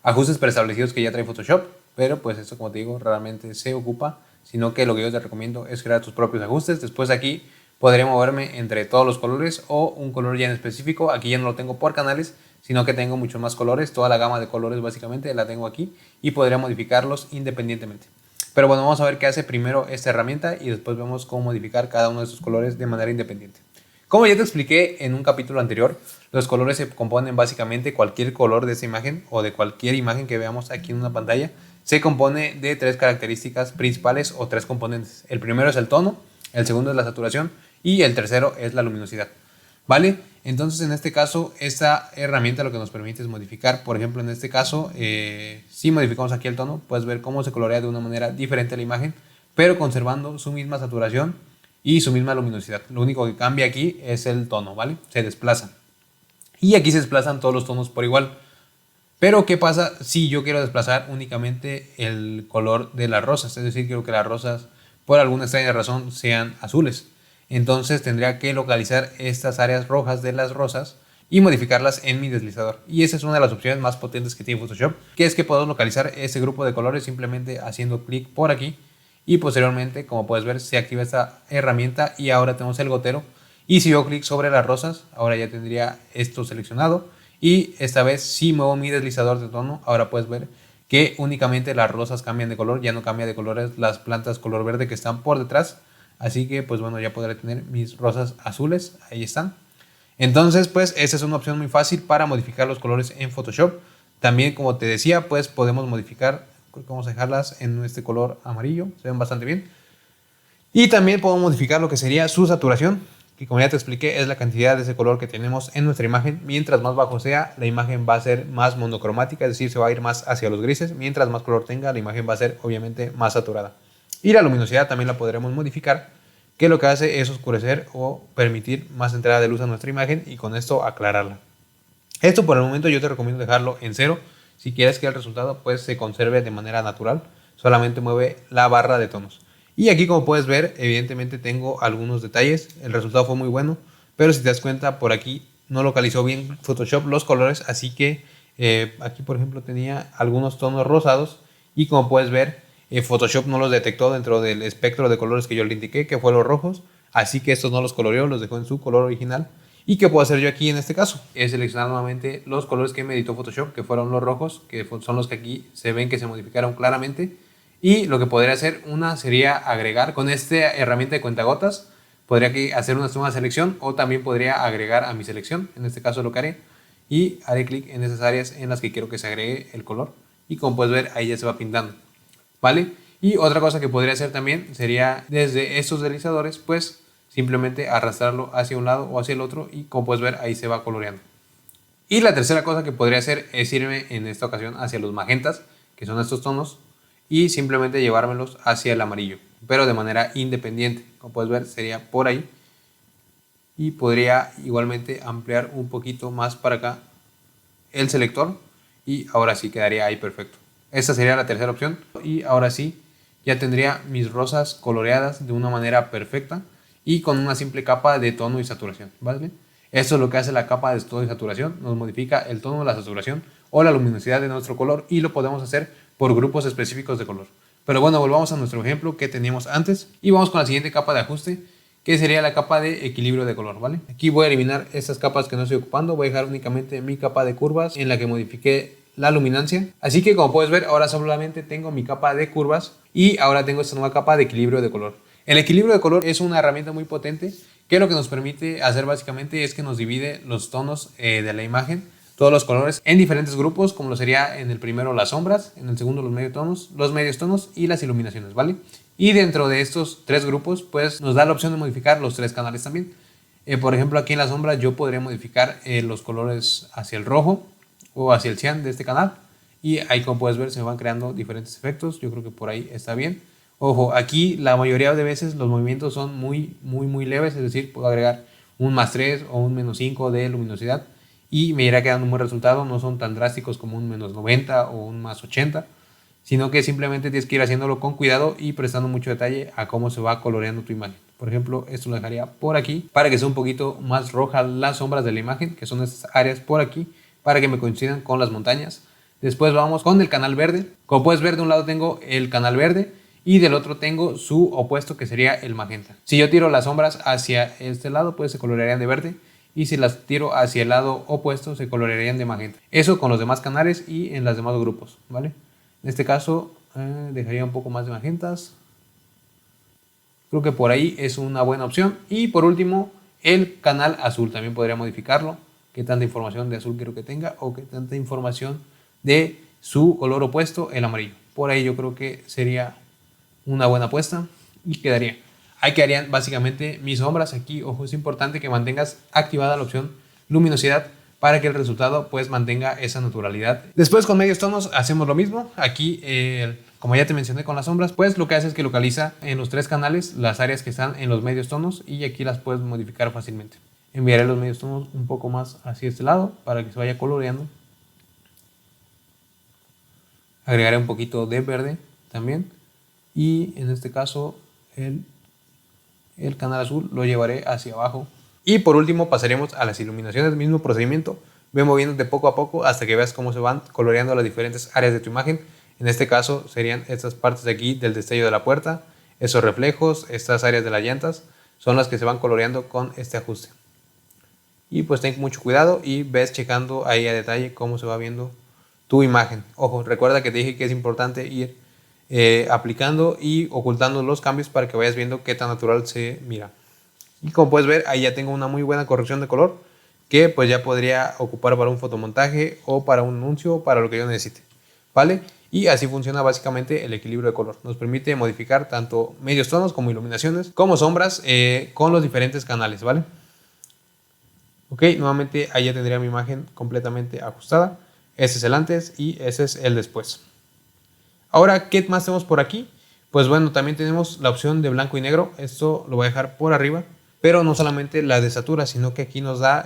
ajustes preestablecidos que ya trae Photoshop, pero pues esto, como te digo, raramente se ocupa, sino que lo que yo te recomiendo es crear tus propios ajustes. Después aquí podré moverme entre todos los colores o un color ya en específico. Aquí ya no lo tengo por canales, sino que tengo muchos más colores, toda la gama de colores básicamente la tengo aquí y podría modificarlos independientemente. Pero bueno, vamos a ver qué hace primero esta herramienta y después vemos cómo modificar cada uno de estos colores de manera independiente. Como ya te expliqué en un capítulo anterior, los colores se componen básicamente, cualquier color de esa imagen o de cualquier imagen que veamos aquí en una pantalla se compone de tres características principales o tres componentes. El primero es el tono, el segundo es la saturación y el tercero es la luminosidad, ¿vale? Entonces en este caso esta herramienta lo que nos permite es modificar, por ejemplo en este caso si modificamos aquí el tono, puedes ver cómo se colorea de una manera diferente la imagen, pero conservando su misma saturación y su misma luminosidad. Lo único que cambia aquí es el tono, ¿vale? Se desplaza. Y aquí se desplazan todos los tonos por igual. Pero ¿qué pasa si yo quiero desplazar únicamente el color de las rosas? Es decir, quiero que las rosas por alguna extraña razón sean azules. Entonces tendría que localizar estas áreas rojas de las rosas y modificarlas en mi deslizador. Y esa es una de las opciones más potentes que tiene Photoshop, que es que podemos localizar ese grupo de colores simplemente haciendo clic por aquí. Y posteriormente, como puedes ver, se activa esta herramienta y ahora tenemos el gotero. Y si yo clic sobre las rosas, ahora ya tendría esto seleccionado. Y esta vez si muevo mi deslizador de tono, ahora puedes ver que únicamente las rosas cambian de color, ya no cambia de colores las plantas color verde que están por detrás. Así que pues bueno, ya podré tener mis rosas azules, ahí están. Entonces pues esa es una opción muy fácil para modificar los colores en Photoshop. También, como te decía, pues podemos modificar, vamos a dejarlas en este color amarillo, se ven bastante bien. Y también podemos modificar lo que sería su saturación, que como ya te expliqué es la cantidad de ese color que tenemos en nuestra imagen. Mientras más bajo sea, la imagen va a ser más monocromática, es decir, se va a ir más hacia los grises. Mientras más color tenga, la imagen va a ser obviamente más saturada. Y la luminosidad también la podremos modificar, que lo que hace es oscurecer o permitir más entrada de luz a nuestra imagen y con esto aclararla. Esto por el momento yo te recomiendo dejarlo en 0. Si quieres que el resultado pues se conserve de manera natural, solamente mueve la barra de tonos. Y aquí, como puedes ver, evidentemente tengo algunos detalles. El resultado fue muy bueno, pero si te das cuenta, por aquí no localizó bien Photoshop los colores, así que aquí por ejemplo tenía algunos tonos rosados y como puedes ver Photoshop no los detectó dentro del espectro de colores que yo le indiqué, que fue los rojos, así que estos no los coloreó, los dejó en su color original. ¿Y qué puedo hacer yo aquí en este caso? Es seleccionar nuevamente los colores que me editó Photoshop, que fueron los rojos, que son los que aquí se ven que se modificaron claramente. Y lo que podría hacer sería agregar con esta herramienta de cuentagotas, podría hacer una nueva selección o también podría agregar a mi selección. En este caso lo que haré y haré clic en esas áreas en las que quiero que se agregue el color. Y como puedes ver, ahí ya se va pintando, ¿vale? Y otra cosa que podría hacer también sería desde estos deslizadores, pues simplemente arrastrarlo hacia un lado o hacia el otro y como puedes ver ahí se va coloreando. Y la tercera cosa que podría hacer es irme en esta ocasión hacia los magentas, que son estos tonos, y simplemente llevármelos hacia el amarillo, pero de manera independiente. Como puedes ver sería por ahí y podría igualmente ampliar un poquito más para acá el selector y ahora sí quedaría ahí perfecto. Esta sería la tercera opción y ahora sí ya tendría mis rosas coloreadas de una manera perfecta y con una simple capa de tono y saturación, ¿vale? Esto es lo que hace la capa de tono y saturación, nos modifica el tono, la saturación o la luminosidad de nuestro color y lo podemos hacer por grupos específicos de color. Pero bueno, volvamos a nuestro ejemplo que teníamos antes y vamos con la siguiente capa de ajuste, que sería la capa de equilibrio de color, ¿vale? Aquí voy a eliminar estas capas que no estoy ocupando, voy a dejar únicamente mi capa de curvas en la que modifiqué la luminancia. Así que como puedes ver, ahora solamente tengo mi capa de curvas y ahora tengo esta nueva capa de equilibrio de color. El equilibrio de color es una herramienta muy potente que lo que nos permite hacer básicamente es que nos divide los tonos de la imagen, todos los colores en diferentes grupos, como lo sería en el primero las sombras, en el segundo los medios tonos y las iluminaciones, ¿vale? Y dentro de estos tres grupos, pues nos da la opción de modificar los tres canales también. Por ejemplo, aquí en la sombra yo podría modificar los colores hacia el rojo o hacia el cian de este canal. Y ahí como puedes ver se van creando diferentes efectos. Yo creo que por ahí está bien. Ojo, aquí la mayoría de veces los movimientos son muy leves. Es decir, puedo agregar un +3 o un -5 de luminosidad. Y me irá quedando un buen resultado. No son tan drásticos como un -90 o un +80. Sino que simplemente tienes que ir haciéndolo con cuidado y prestando mucho detalle a cómo se va coloreando tu imagen. Por ejemplo, esto lo dejaría por aquí para que sea un poquito más roja las sombras de la imagen, que son estas áreas por aquí, para que me coincidan con las montañas. Después vamos con el canal verde. Como puedes ver, de un lado tengo el canal verde y del otro tengo su opuesto, que sería el magenta. Si yo tiro las sombras hacia este lado, pues se colorearían de verde, y si las tiro hacia el lado opuesto se colorearían de magenta. Eso con los demás canales y en los demás grupos, ¿vale? En este caso dejaría un poco más de magentas. Creo que por ahí es una buena opción. Y por último, el canal azul. También podría modificarlo. Qué tanta información de azul quiero que tenga o qué tanta información de su color opuesto, el amarillo. Por ahí yo creo que sería una buena apuesta y quedaría. Ahí quedarían básicamente mis sombras. Aquí, ojo, es importante que mantengas activada la opción luminosidad para que el resultado pues mantenga esa naturalidad. Después con medios tonos hacemos lo mismo. Aquí, como ya te mencioné con las sombras, pues lo que hace es que localiza en los tres canales las áreas que están en los medios tonos y aquí las puedes modificar fácilmente. Enviaré los medios tonos un poco más hacia este lado para que se vaya coloreando. Agregaré un poquito de verde también y en este caso el canal azul lo llevaré hacia abajo. Y por último pasaremos a las iluminaciones, mismo procedimiento. Ve moviéndote poco a poco hasta que veas cómo se van coloreando las diferentes áreas de tu imagen. En este caso serían estas partes de aquí del destello de la puerta, esos reflejos, estas áreas de las llantas, son las que se van coloreando con este ajuste. Y pues ten mucho cuidado y ves checando ahí a detalle cómo se va viendo tu imagen. Ojo, recuerda que te dije que es importante ir aplicando y ocultando los cambios para que vayas viendo qué tan natural se mira. Y como puedes ver, ahí ya tengo una muy buena corrección de color que pues ya podría ocupar para un fotomontaje o para un anuncio o para lo que yo necesite, ¿vale? Y así funciona básicamente el equilibrio de color. Nos permite modificar tanto medios tonos como iluminaciones, como sombras con los diferentes canales, ¿vale? Ok, nuevamente ahí ya tendría mi imagen completamente ajustada. Ese es el antes y ese es el después. Ahora, ¿qué más tenemos por aquí? Pues bueno, también tenemos la opción de blanco y negro. Esto lo voy a dejar por arriba. Pero no solamente la desatura, sino que aquí nos da,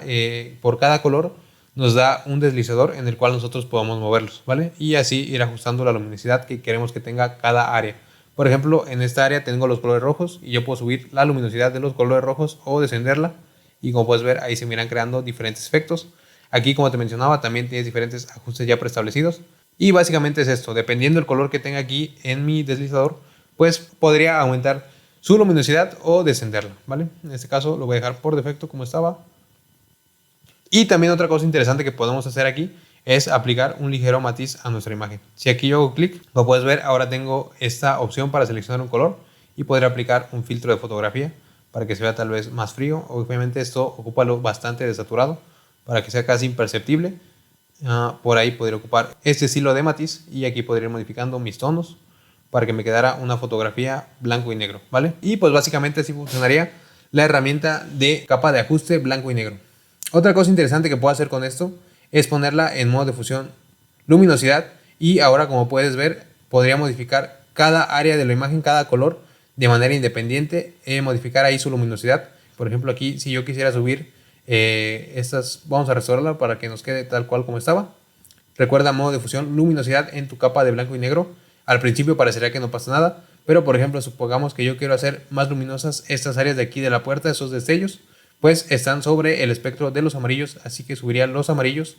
por cada color, nos da un deslizador en el cual nosotros podamos moverlos, ¿vale? Y así ir ajustando la luminosidad que queremos que tenga cada área. Por ejemplo, en esta área tengo los colores rojos y yo puedo subir la luminosidad de los colores rojos o descenderla. Y como puedes ver, ahí se miran creando diferentes efectos. Aquí, como te mencionaba, también tienes diferentes ajustes ya preestablecidos. Y básicamente es esto, dependiendo del color que tenga aquí en mi deslizador, pues podría aumentar su luminosidad o descenderla, ¿vale? En este caso lo voy a dejar por defecto como estaba. Y también otra cosa interesante que podemos hacer aquí es aplicar un ligero matiz a nuestra imagen. Si aquí yo hago clic, como puedes ver, ahora tengo esta opción para seleccionar un color y poder aplicar un filtro de fotografía para que se vea tal vez más frío. Obviamente esto ocupa lo bastante desaturado para que sea casi imperceptible. Por ahí podría ocupar este estilo de matiz y aquí podría ir modificando mis tonos para que me quedara una fotografía blanco y negro, ¿vale? Y pues básicamente así funcionaría la herramienta de capa de ajuste blanco y negro. Otra cosa interesante que puedo hacer con esto es ponerla en modo de fusión luminosidad y ahora, como puedes ver, podría modificar cada área de la imagen, cada color de manera independiente, modificar ahí su luminosidad. Por ejemplo, aquí si yo quisiera subir estas, vamos a restaurarla para que nos quede tal cual como estaba. Recuerda modo de fusión luminosidad en tu capa de blanco y negro. Al principio parecería que no pasa nada, pero por ejemplo, supongamos que yo quiero hacer más luminosas estas áreas de aquí de la puerta, esos destellos, pues están sobre el espectro de los amarillos, así que subiría los amarillos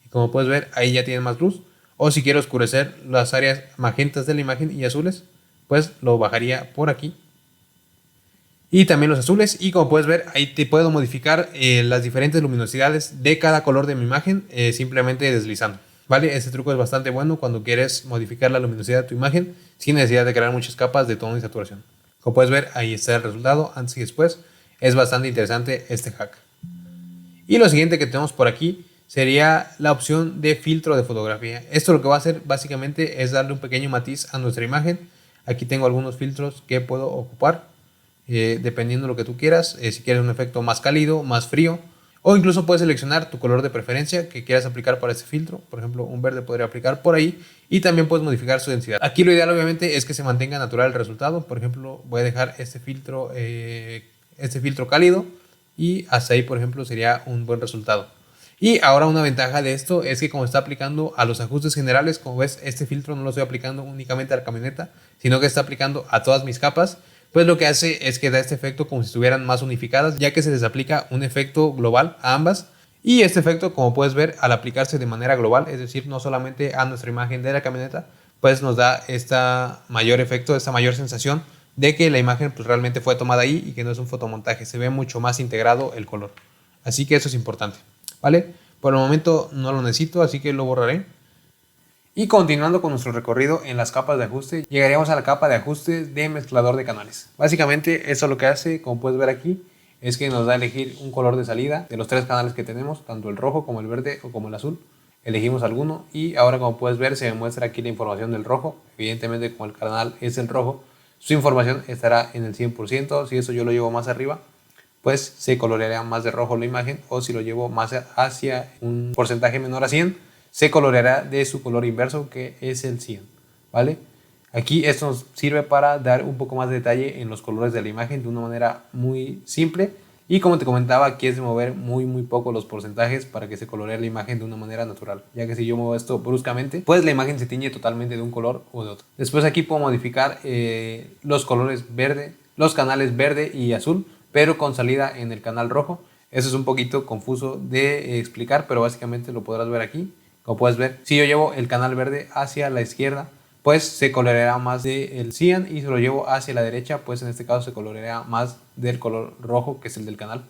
y como puedes ver ahí ya tienen más luz. O si quiero oscurecer las áreas magentas de la imagen y azules, pues lo bajaría por aquí. Y también los azules, y como puedes ver ahí te puedo modificar las diferentes luminosidades de cada color de mi imagen simplemente deslizando. ¿Vale? Este truco es bastante bueno cuando quieres modificar la luminosidad de tu imagen sin necesidad de crear muchas capas de tono y saturación. Como puedes ver, ahí está el resultado antes y después. Es bastante interesante este hack. Y lo siguiente que tenemos por aquí sería la opción de filtro de fotografía. Esto lo que va a hacer básicamente es darle un pequeño matiz a nuestra imagen. Aquí tengo algunos filtros que puedo ocupar dependiendo de lo que tú quieras. Si quieres un efecto más cálido, más frío, o incluso puedes seleccionar tu color de preferencia que quieras aplicar para este filtro. Por ejemplo, un verde podría aplicar por ahí y también puedes modificar su densidad. Aquí lo ideal obviamente es que se mantenga natural el resultado. Por ejemplo, voy a dejar este filtro cálido y hasta ahí, por ejemplo, sería un buen resultado. Y ahora una ventaja de esto es que como está aplicando a los ajustes generales, como ves, este filtro no lo estoy aplicando únicamente a la camioneta, sino que está aplicando a todas mis capas. Pues lo que hace es que da este efecto como si estuvieran más unificadas, ya que se les aplica un efecto global a ambas. Y este efecto, como puedes ver, al aplicarse de manera global, es decir, no solamente a nuestra imagen de la camioneta, pues nos da esta mayor efecto, esta mayor sensación de que la imagen pues realmente fue tomada ahí y que no es un fotomontaje. Se ve mucho más integrado el color. Así que eso es importante, ¿vale? Por el momento no lo necesito, así que lo borraré. Y continuando con nuestro recorrido en las capas de ajuste, llegaríamos a la capa de ajuste de mezclador de canales. Básicamente eso lo que hace, como puedes ver aquí, es que nos da a elegir un color de salida de los tres canales que tenemos, tanto el rojo como el verde o como el azul. Elegimos alguno y ahora, como puedes ver, se me muestra aquí la información del rojo. Evidentemente, como el canal es el rojo, su información estará en el 100%. Si eso yo lo llevo más arriba, pues se coloreará más de rojo la imagen, o si lo llevo más hacia un porcentaje menor a 100, se coloreará de su color inverso, que es el 100, ¿vale? Aquí esto nos sirve para dar un poco más de detalle en los colores de la imagen de una manera muy simple. Y como te comentaba, aquí es de mover muy poco los porcentajes para que se coloree la imagen de una manera natural, ya que si yo muevo esto bruscamente, pues la imagen se tiñe totalmente de un color o de otro. Después aquí puedo modificar los colores verde, los canales verde y azul, pero con salida en el canal rojo. Eso es un poquito confuso de explicar, pero básicamente lo podrás ver aquí. Como puedes ver, si yo llevo el canal verde hacia la izquierda, pues se coloreará más del cian, y si lo llevo hacia la derecha, pues en este caso se coloreará más del color rojo, que es el del canal.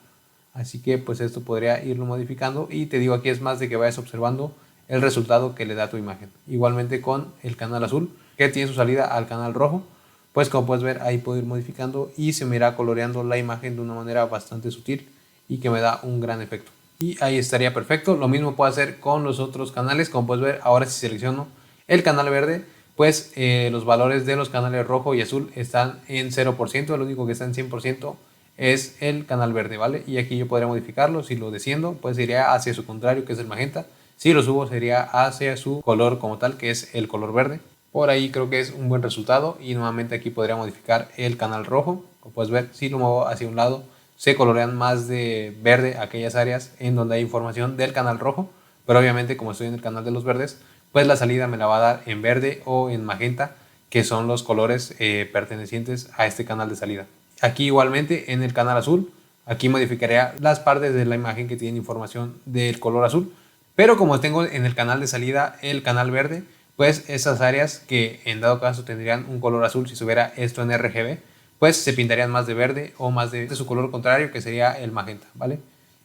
Así que pues esto podría irlo modificando, y te digo, aquí es más de que vayas observando el resultado que le da tu imagen. Igualmente con el canal azul, que tiene su salida al canal rojo, pues como puedes ver ahí puedo ir modificando y se me irá coloreando la imagen de una manera bastante sutil y que me da un gran efecto. Y ahí estaría perfecto. Lo mismo puedo hacer con los otros canales. Como puedes ver, ahora si selecciono el canal verde, pues los valores de los canales rojo y azul están en 0%. El único que está en 100% es el canal verde, ¿vale? Y aquí yo podría modificarlo. Si lo desciendo, pues iría hacia su contrario, que es el magenta. Si lo subo, sería hacia su color como tal, que es el color verde. Por ahí creo que es un buen resultado. Y nuevamente aquí podría modificar el canal rojo. Como puedes ver, si lo muevo hacia un lado, se colorean más de verde aquellas áreas en donde hay información del canal rojo, pero obviamente como estoy en el canal de los verdes, pues la salida me la va a dar en verde o en magenta, que son los colores pertenecientes a este canal de salida. Aquí igualmente en el canal azul, aquí modificaría las partes de la imagen que tienen información del color azul, pero como tengo en el canal de salida el canal verde, pues esas áreas que en dado caso tendrían un color azul si subiera esto en RGB, pues se pintarían más de verde o más de su color contrario, que sería el magenta, ¿vale?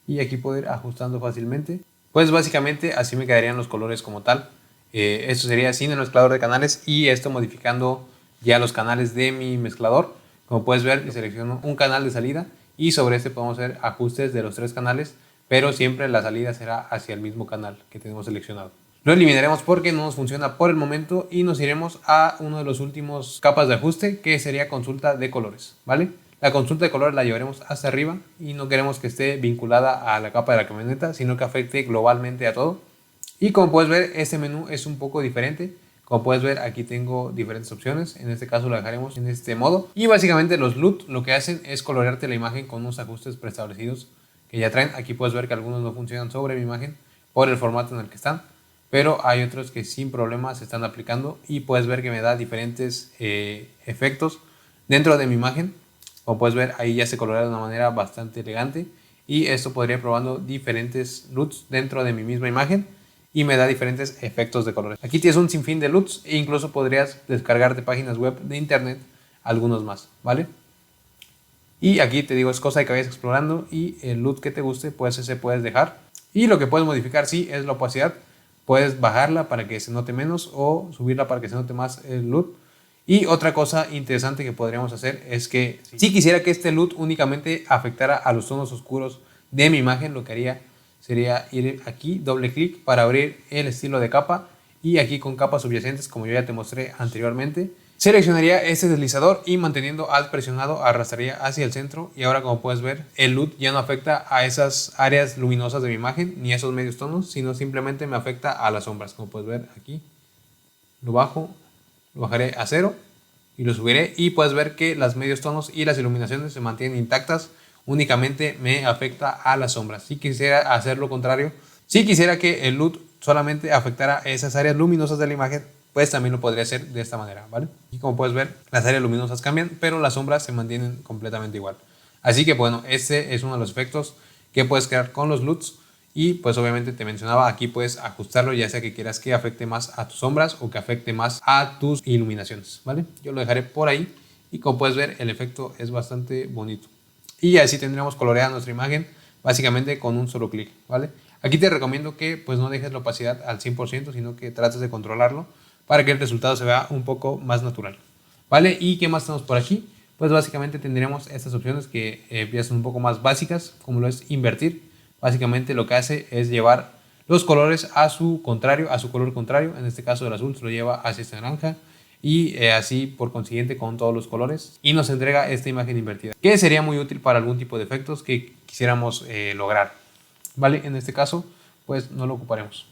y aquí puedo ir ajustando fácilmente. Pues básicamente así me quedarían los colores como tal. Esto sería sin el mezclador de canales y esto modificando ya los canales de mi mezclador. Como puedes ver, selecciono un canal de salida y sobre este podemos hacer ajustes de los 3 canales, pero siempre la salida será hacia el mismo canal que tenemos seleccionado. Lo eliminaremos porque no nos funciona por el momento y nos iremos a uno de los últimos capas de ajuste, que sería consulta de colores, ¿vale? La consulta de colores la llevaremos hasta arriba y no queremos que esté vinculada a la capa de la camioneta, sino que afecte globalmente a todo. Y como puedes ver, este menú es un poco diferente. Como puedes ver, aquí tengo diferentes opciones. En este caso lo dejaremos en este modo. Y básicamente los LUT lo que hacen es colorearte la imagen con unos ajustes preestablecidos que ya traen. Aquí puedes ver que algunos no funcionan sobre mi imagen por el formato en el que están, pero hay otros que sin problemas se están aplicando y puedes ver que me da diferentes efectos dentro de mi imagen. Como puedes ver, ahí ya se colorea de una manera bastante elegante y esto podría ir probando diferentes LUTs dentro de mi misma imagen y me da diferentes efectos de colores. Aquí tienes un sinfín de LUTs e incluso podrías descargar de páginas web de internet algunos más, ¿vale? Y aquí te digo, es cosa de que vayas explorando y el LUT que te guste, pues ese puedes dejar. Y lo que puedes modificar, sí, es la opacidad. Puedes bajarla para que se note menos o subirla para que se note más el LUT. Y otra cosa interesante que podríamos hacer es que si quisiera que este LUT únicamente afectara a los tonos oscuros de mi imagen, lo que haría sería ir aquí, doble clic para abrir el estilo de capa y aquí con capas subyacentes, como yo ya te mostré anteriormente, seleccionaría este deslizador y manteniendo Alt presionado arrastraría hacia el centro y ahora como puedes ver el LUT ya no afecta a esas áreas luminosas de mi imagen ni a esos medios tonos, sino simplemente me afecta a las sombras. Como puedes ver aquí lo bajo, lo bajaré a 0 y lo subiré y puedes ver que las medios tonos y las iluminaciones se mantienen intactas, únicamente me afecta a las sombras. Si quisiera hacer lo contrario, si quisiera que el LUT solamente afectara a esas áreas luminosas de la imagen, pues también lo podría hacer de esta manera, ¿vale? Y como puedes ver, las áreas luminosas cambian, pero las sombras se mantienen completamente igual. Así que bueno, este es uno de los efectos que puedes crear con los LUTs y pues obviamente te mencionaba, aquí puedes ajustarlo ya sea que quieras que afecte más a tus sombras o que afecte más a tus iluminaciones, ¿vale? Yo lo dejaré por ahí y como puedes ver, el efecto es bastante bonito. Y así tendríamos coloreada nuestra imagen básicamente con un solo clic, ¿vale? Aquí te recomiendo que pues no dejes la opacidad al 100%, sino que trates de controlarlo para que el resultado se vea un poco más natural, ¿vale? ¿Y qué más tenemos por aquí? Pues básicamente tendríamos estas opciones que ya son un poco más básicas, como lo es invertir. Básicamente lo que hace es llevar los colores a su contrario, a su color contrario. En este caso el azul se lo lleva hacia esta naranja y así por consiguiente con todos los colores y nos entrega esta imagen invertida, que sería muy útil para algún tipo de efectos que quisiéramos lograr, ¿vale? En este caso pues no lo ocuparemos.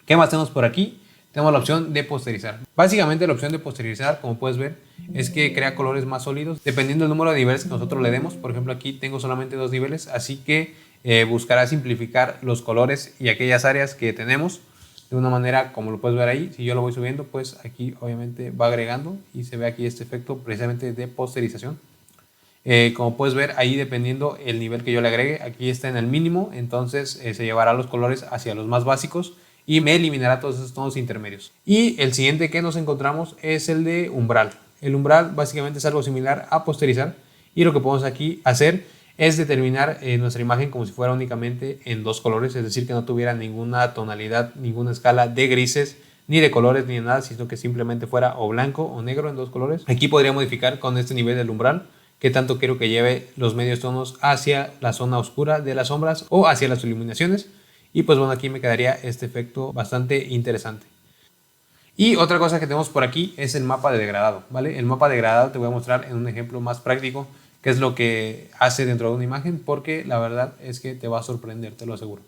¿Qué más tenemos por aquí? Tenemos la opción de posterizar. Básicamente la opción de posterizar, como puedes ver, es que crea colores más sólidos dependiendo del número de niveles que nosotros le demos. Por ejemplo, aquí tengo solamente 2 niveles, así que buscará simplificar los colores y aquellas áreas que tenemos de una manera como lo puedes ver ahí. Si yo lo voy subiendo, pues aquí obviamente va agregando y se ve aquí este efecto precisamente de posterización. Como puedes ver ahí, dependiendo el nivel que yo le agregue, aquí está en el mínimo, entonces se llevará los colores hacia los más básicos y me eliminará todos esos tonos intermedios. Y el siguiente que nos encontramos es el de umbral. El umbral básicamente es algo similar a posterizar y lo que podemos aquí hacer es determinar nuestra imagen como si fuera únicamente en 2 colores, es decir, que no tuviera ninguna tonalidad, ninguna escala de grises, ni de colores, ni de nada, sino que simplemente fuera o blanco o negro en 2 colores. Aquí podría modificar con este nivel del umbral qué tanto quiero que lleve los medios tonos hacia la zona oscura de las sombras o hacia las iluminaciones. Y pues bueno, aquí me quedaría este efecto bastante interesante. Y otra cosa que tenemos por aquí es el mapa de degradado, ¿vale? El mapa de degradado te voy a mostrar en un ejemplo más práctico qué es lo que hace dentro de una imagen, porque la verdad es que te va a sorprender, te lo aseguro.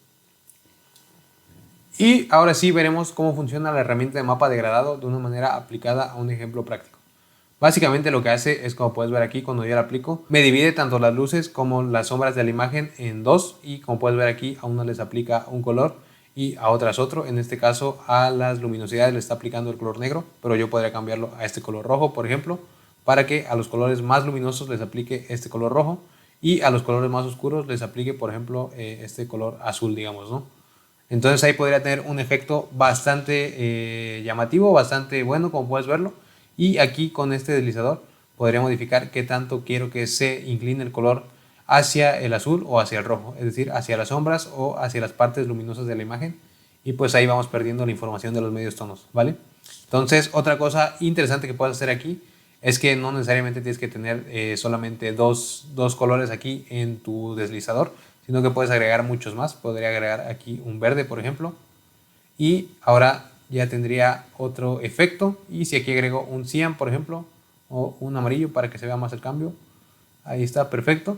Y ahora sí veremos cómo funciona la herramienta de mapa degradado de una manera aplicada a un ejemplo práctico. Básicamente lo que hace es, como puedes ver aquí, cuando yo la aplico, me divide tanto las luces como las sombras de la imagen en 2 y como puedes ver aquí, a uno les aplica un color y a otras otro. En este caso a las luminosidades le está aplicando el color negro, pero yo podría cambiarlo a este color rojo, por ejemplo, para que a los colores más luminosos les aplique este color rojo y a los colores más oscuros les aplique, por ejemplo, este color azul, digamos, ¿no? Entonces ahí podría tener un efecto bastante llamativo, bastante bueno, como puedes verlo. Y aquí con este deslizador podría modificar qué tanto quiero que se incline el color hacia el azul o hacia el rojo, es decir, hacia las sombras o hacia las partes luminosas de la imagen, y pues ahí vamos perdiendo la información de los medios tonos, ¿vale? Entonces, otra cosa interesante que puedes hacer aquí es que no necesariamente tienes que tener solamente dos colores aquí en tu deslizador, sino que puedes agregar muchos más. Podría agregar aquí un verde, por ejemplo, y ahora ya tendría otro efecto. Y si aquí agrego un cian, por ejemplo, o un amarillo para que se vea más el cambio, ahí está, perfecto.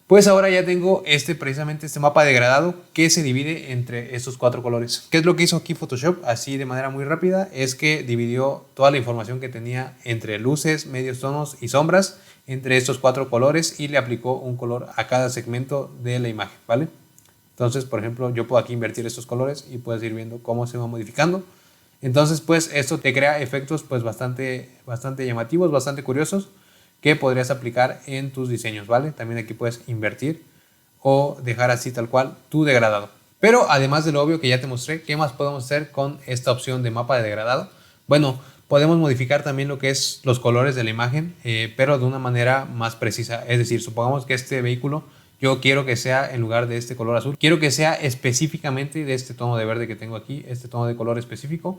Pues ahora ya tengo precisamente este mapa degradado que se divide entre estos 4 colores. ¿Qué es lo que hizo aquí Photoshop? Así de manera muy rápida, es que dividió toda la información que tenía entre luces, medios tonos y sombras entre estos 4 colores y le aplicó un color a cada segmento de la imagen, ¿vale? Entonces, por ejemplo, yo puedo aquí invertir estos colores y puedes ir viendo cómo se va modificando. Entonces, pues esto te crea efectos pues bastante llamativos, bastante curiosos, que podrías aplicar en tus diseños, ¿vale? También aquí puedes invertir o dejar así tal cual tu degradado. Pero además de lo obvio que ya te mostré, ¿qué más podemos hacer con esta opción de mapa de degradado? Bueno, podemos modificar también lo que es los colores de la imagen, pero de una manera más precisa. Es decir, supongamos que este vehículo yo quiero que sea, en lugar de este color azul, quiero que sea específicamente de este tono de verde que tengo aquí, este tono de color específico.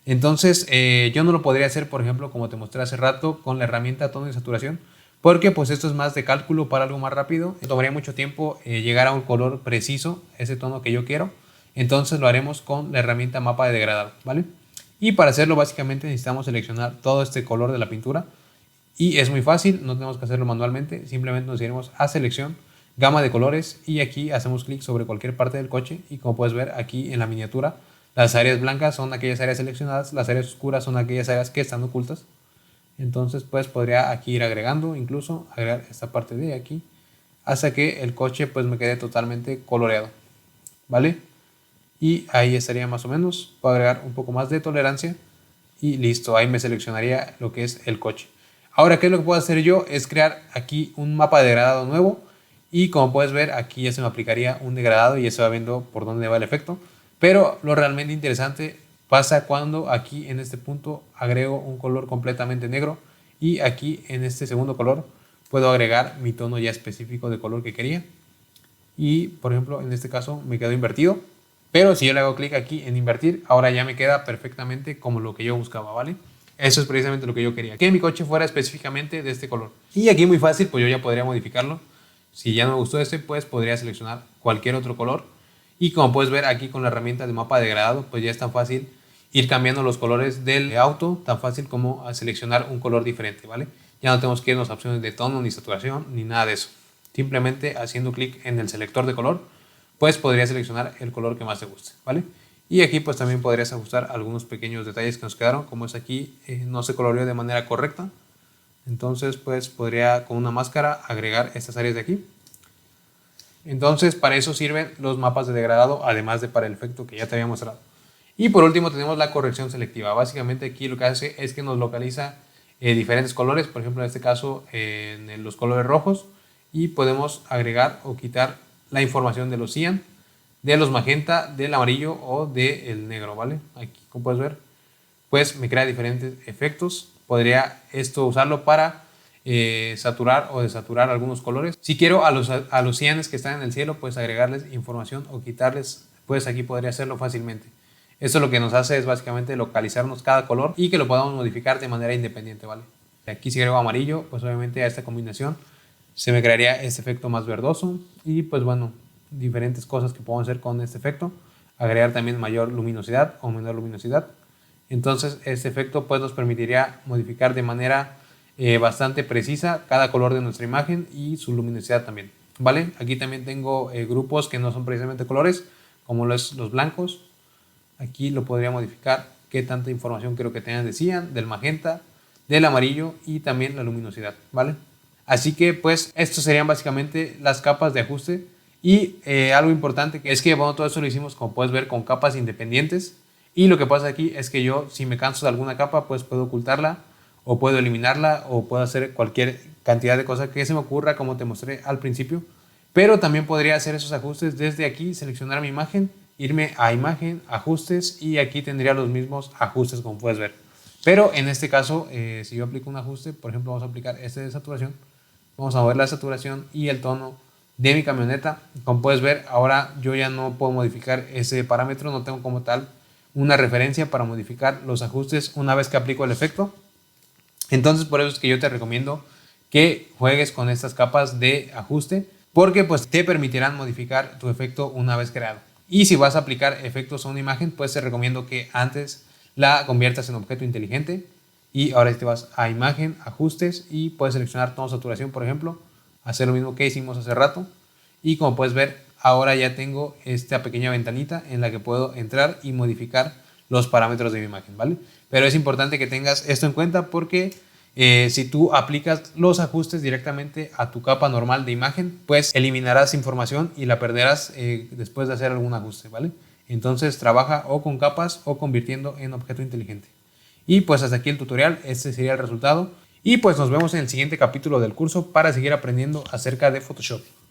Entonces yo no lo podría hacer, por ejemplo, como te mostré hace rato, con la herramienta tono y saturación, porque pues esto es más de cálculo para algo más rápido. Tomaría mucho tiempo llegar a un color preciso, ese tono que yo quiero. Entonces lo haremos con la herramienta mapa de degradado, ¿vale? Y para hacerlo básicamente necesitamos seleccionar todo este color de la pintura. Y es muy fácil, no tenemos que hacerlo manualmente, simplemente nos iremos a selección, gama de colores, y aquí hacemos clic sobre cualquier parte del coche y como puedes ver aquí en la miniatura, las áreas blancas son aquellas áreas seleccionadas, las áreas oscuras son aquellas áreas que están ocultas. Entonces pues podría aquí ir agregando, incluso agregar esta parte de aquí, hasta que el coche pues me quede totalmente coloreado, ¿vale? Y ahí estaría más o menos. Puedo agregar un poco más de tolerancia y listo, ahí me seleccionaría lo que es el coche. Ahora, ¿qué es lo que puedo hacer yo? Es crear aquí un mapa de degradado nuevo, y como puedes ver aquí ya se me aplicaría un degradado y ya se va viendo por dónde va el efecto. Pero lo realmente interesante pasa cuando aquí en este punto agrego un color completamente negro, y aquí en este segundo color puedo agregar mi tono ya específico de color que quería. Y por ejemplo en este caso me quedó invertido, pero si yo le hago clic aquí en invertir, ahora ya me queda perfectamente como lo que yo buscaba, ¿vale? Eso es precisamente lo que yo quería, que mi coche fuera específicamente de este color. Y aquí muy fácil, pues yo ya podría modificarlo. Si ya no me gustó pues podría seleccionar cualquier otro color. Y como puedes ver aquí con la herramienta de mapa degradado, pues ya es tan fácil ir cambiando los colores del auto, tan fácil como a seleccionar un color diferente, ¿vale? Ya no tenemos que irnos a opciones de tono, ni saturación, ni nada de eso. Simplemente haciendo clic en el selector de color, pues podrías seleccionar el color que más te guste, ¿vale? Y aquí pues también podrías ajustar algunos pequeños detalles que nos quedaron, como es aquí, no se coloreó de manera correcta. Entonces pues podría con una máscara agregar estas áreas de aquí. Entonces para eso sirven los mapas de degradado, además de para el efecto que ya te había mostrado. Y por último tenemos la corrección selectiva. Básicamente aquí lo que hace es que nos localiza diferentes colores, por ejemplo en este caso en los colores rojos, y podemos agregar o quitar la información de los cian, de los magenta, del amarillo o del negro, ¿vale? Aquí como puedes ver, pues me crea diferentes efectos. Podría esto usarlo para saturar o desaturar algunos colores. Si quiero a los cianes que están en el cielo, pues agregarles información o quitarles, pues aquí podría hacerlo fácilmente. Esto lo que nos hace es básicamente localizarnos cada color y que lo podamos modificar de manera independiente, ¿vale? Aquí si agrego amarillo, pues obviamente a esta combinación se me crearía este efecto más verdoso, y pues bueno, diferentes cosas que podemos hacer con este efecto. Agregar también mayor luminosidad o menor luminosidad. Entonces este efecto pues nos permitiría modificar de manera bastante precisa cada color de nuestra imagen y su luminosidad también, ¿vale? Aquí también tengo grupos que no son precisamente colores, como los blancos. Aquí lo podría modificar qué tanta información quiero que tengan de cian, del magenta, del amarillo y también la luminosidad, ¿vale? Así que pues estos serían básicamente las capas de ajuste. Y algo importante es que bueno, todo esto lo hicimos, como puedes ver, con capas independientes. Y lo que pasa aquí es que yo, si me canso de alguna capa, pues puedo ocultarla o puedo eliminarla o puedo hacer cualquier cantidad de cosas que se me ocurra, como te mostré al principio. Pero también podría hacer esos ajustes desde aquí, seleccionar mi imagen, irme a imagen, ajustes, y aquí tendría los mismos ajustes como puedes ver. Pero en este caso, si yo aplico un ajuste, por ejemplo vamos a aplicar este de saturación, Vamos a mover la saturación y el tono de mi camioneta. Como puedes ver, ahora yo ya no puedo modificar ese parámetro, no tengo como tal una referencia para modificar los ajustes una vez que aplico el efecto. Entonces por eso es que yo te recomiendo que juegues con estas capas de ajuste, porque pues te permitirán modificar tu efecto una vez creado. Y si vas a aplicar efectos a una imagen, pues te recomiendo que antes la conviertas en objeto inteligente y ahora te vas a imagen, ajustes y puedes seleccionar tono saturación, por ejemplo, hacer lo mismo que hicimos hace rato. Y como puedes ver, ahora ya tengo esta pequeña ventanita en la que puedo entrar y modificar los parámetros de mi imagen, ¿vale? Pero es importante que tengas esto en cuenta porque si tú aplicas los ajustes directamente a tu capa normal de imagen, pues eliminarás información y la perderás después de hacer algún ajuste, ¿vale? Entonces trabaja o con capas o convirtiendo en objeto inteligente. Y pues hasta aquí el tutorial, este sería el resultado. Y pues nos vemos en el siguiente capítulo del curso para seguir aprendiendo acerca de Photoshop.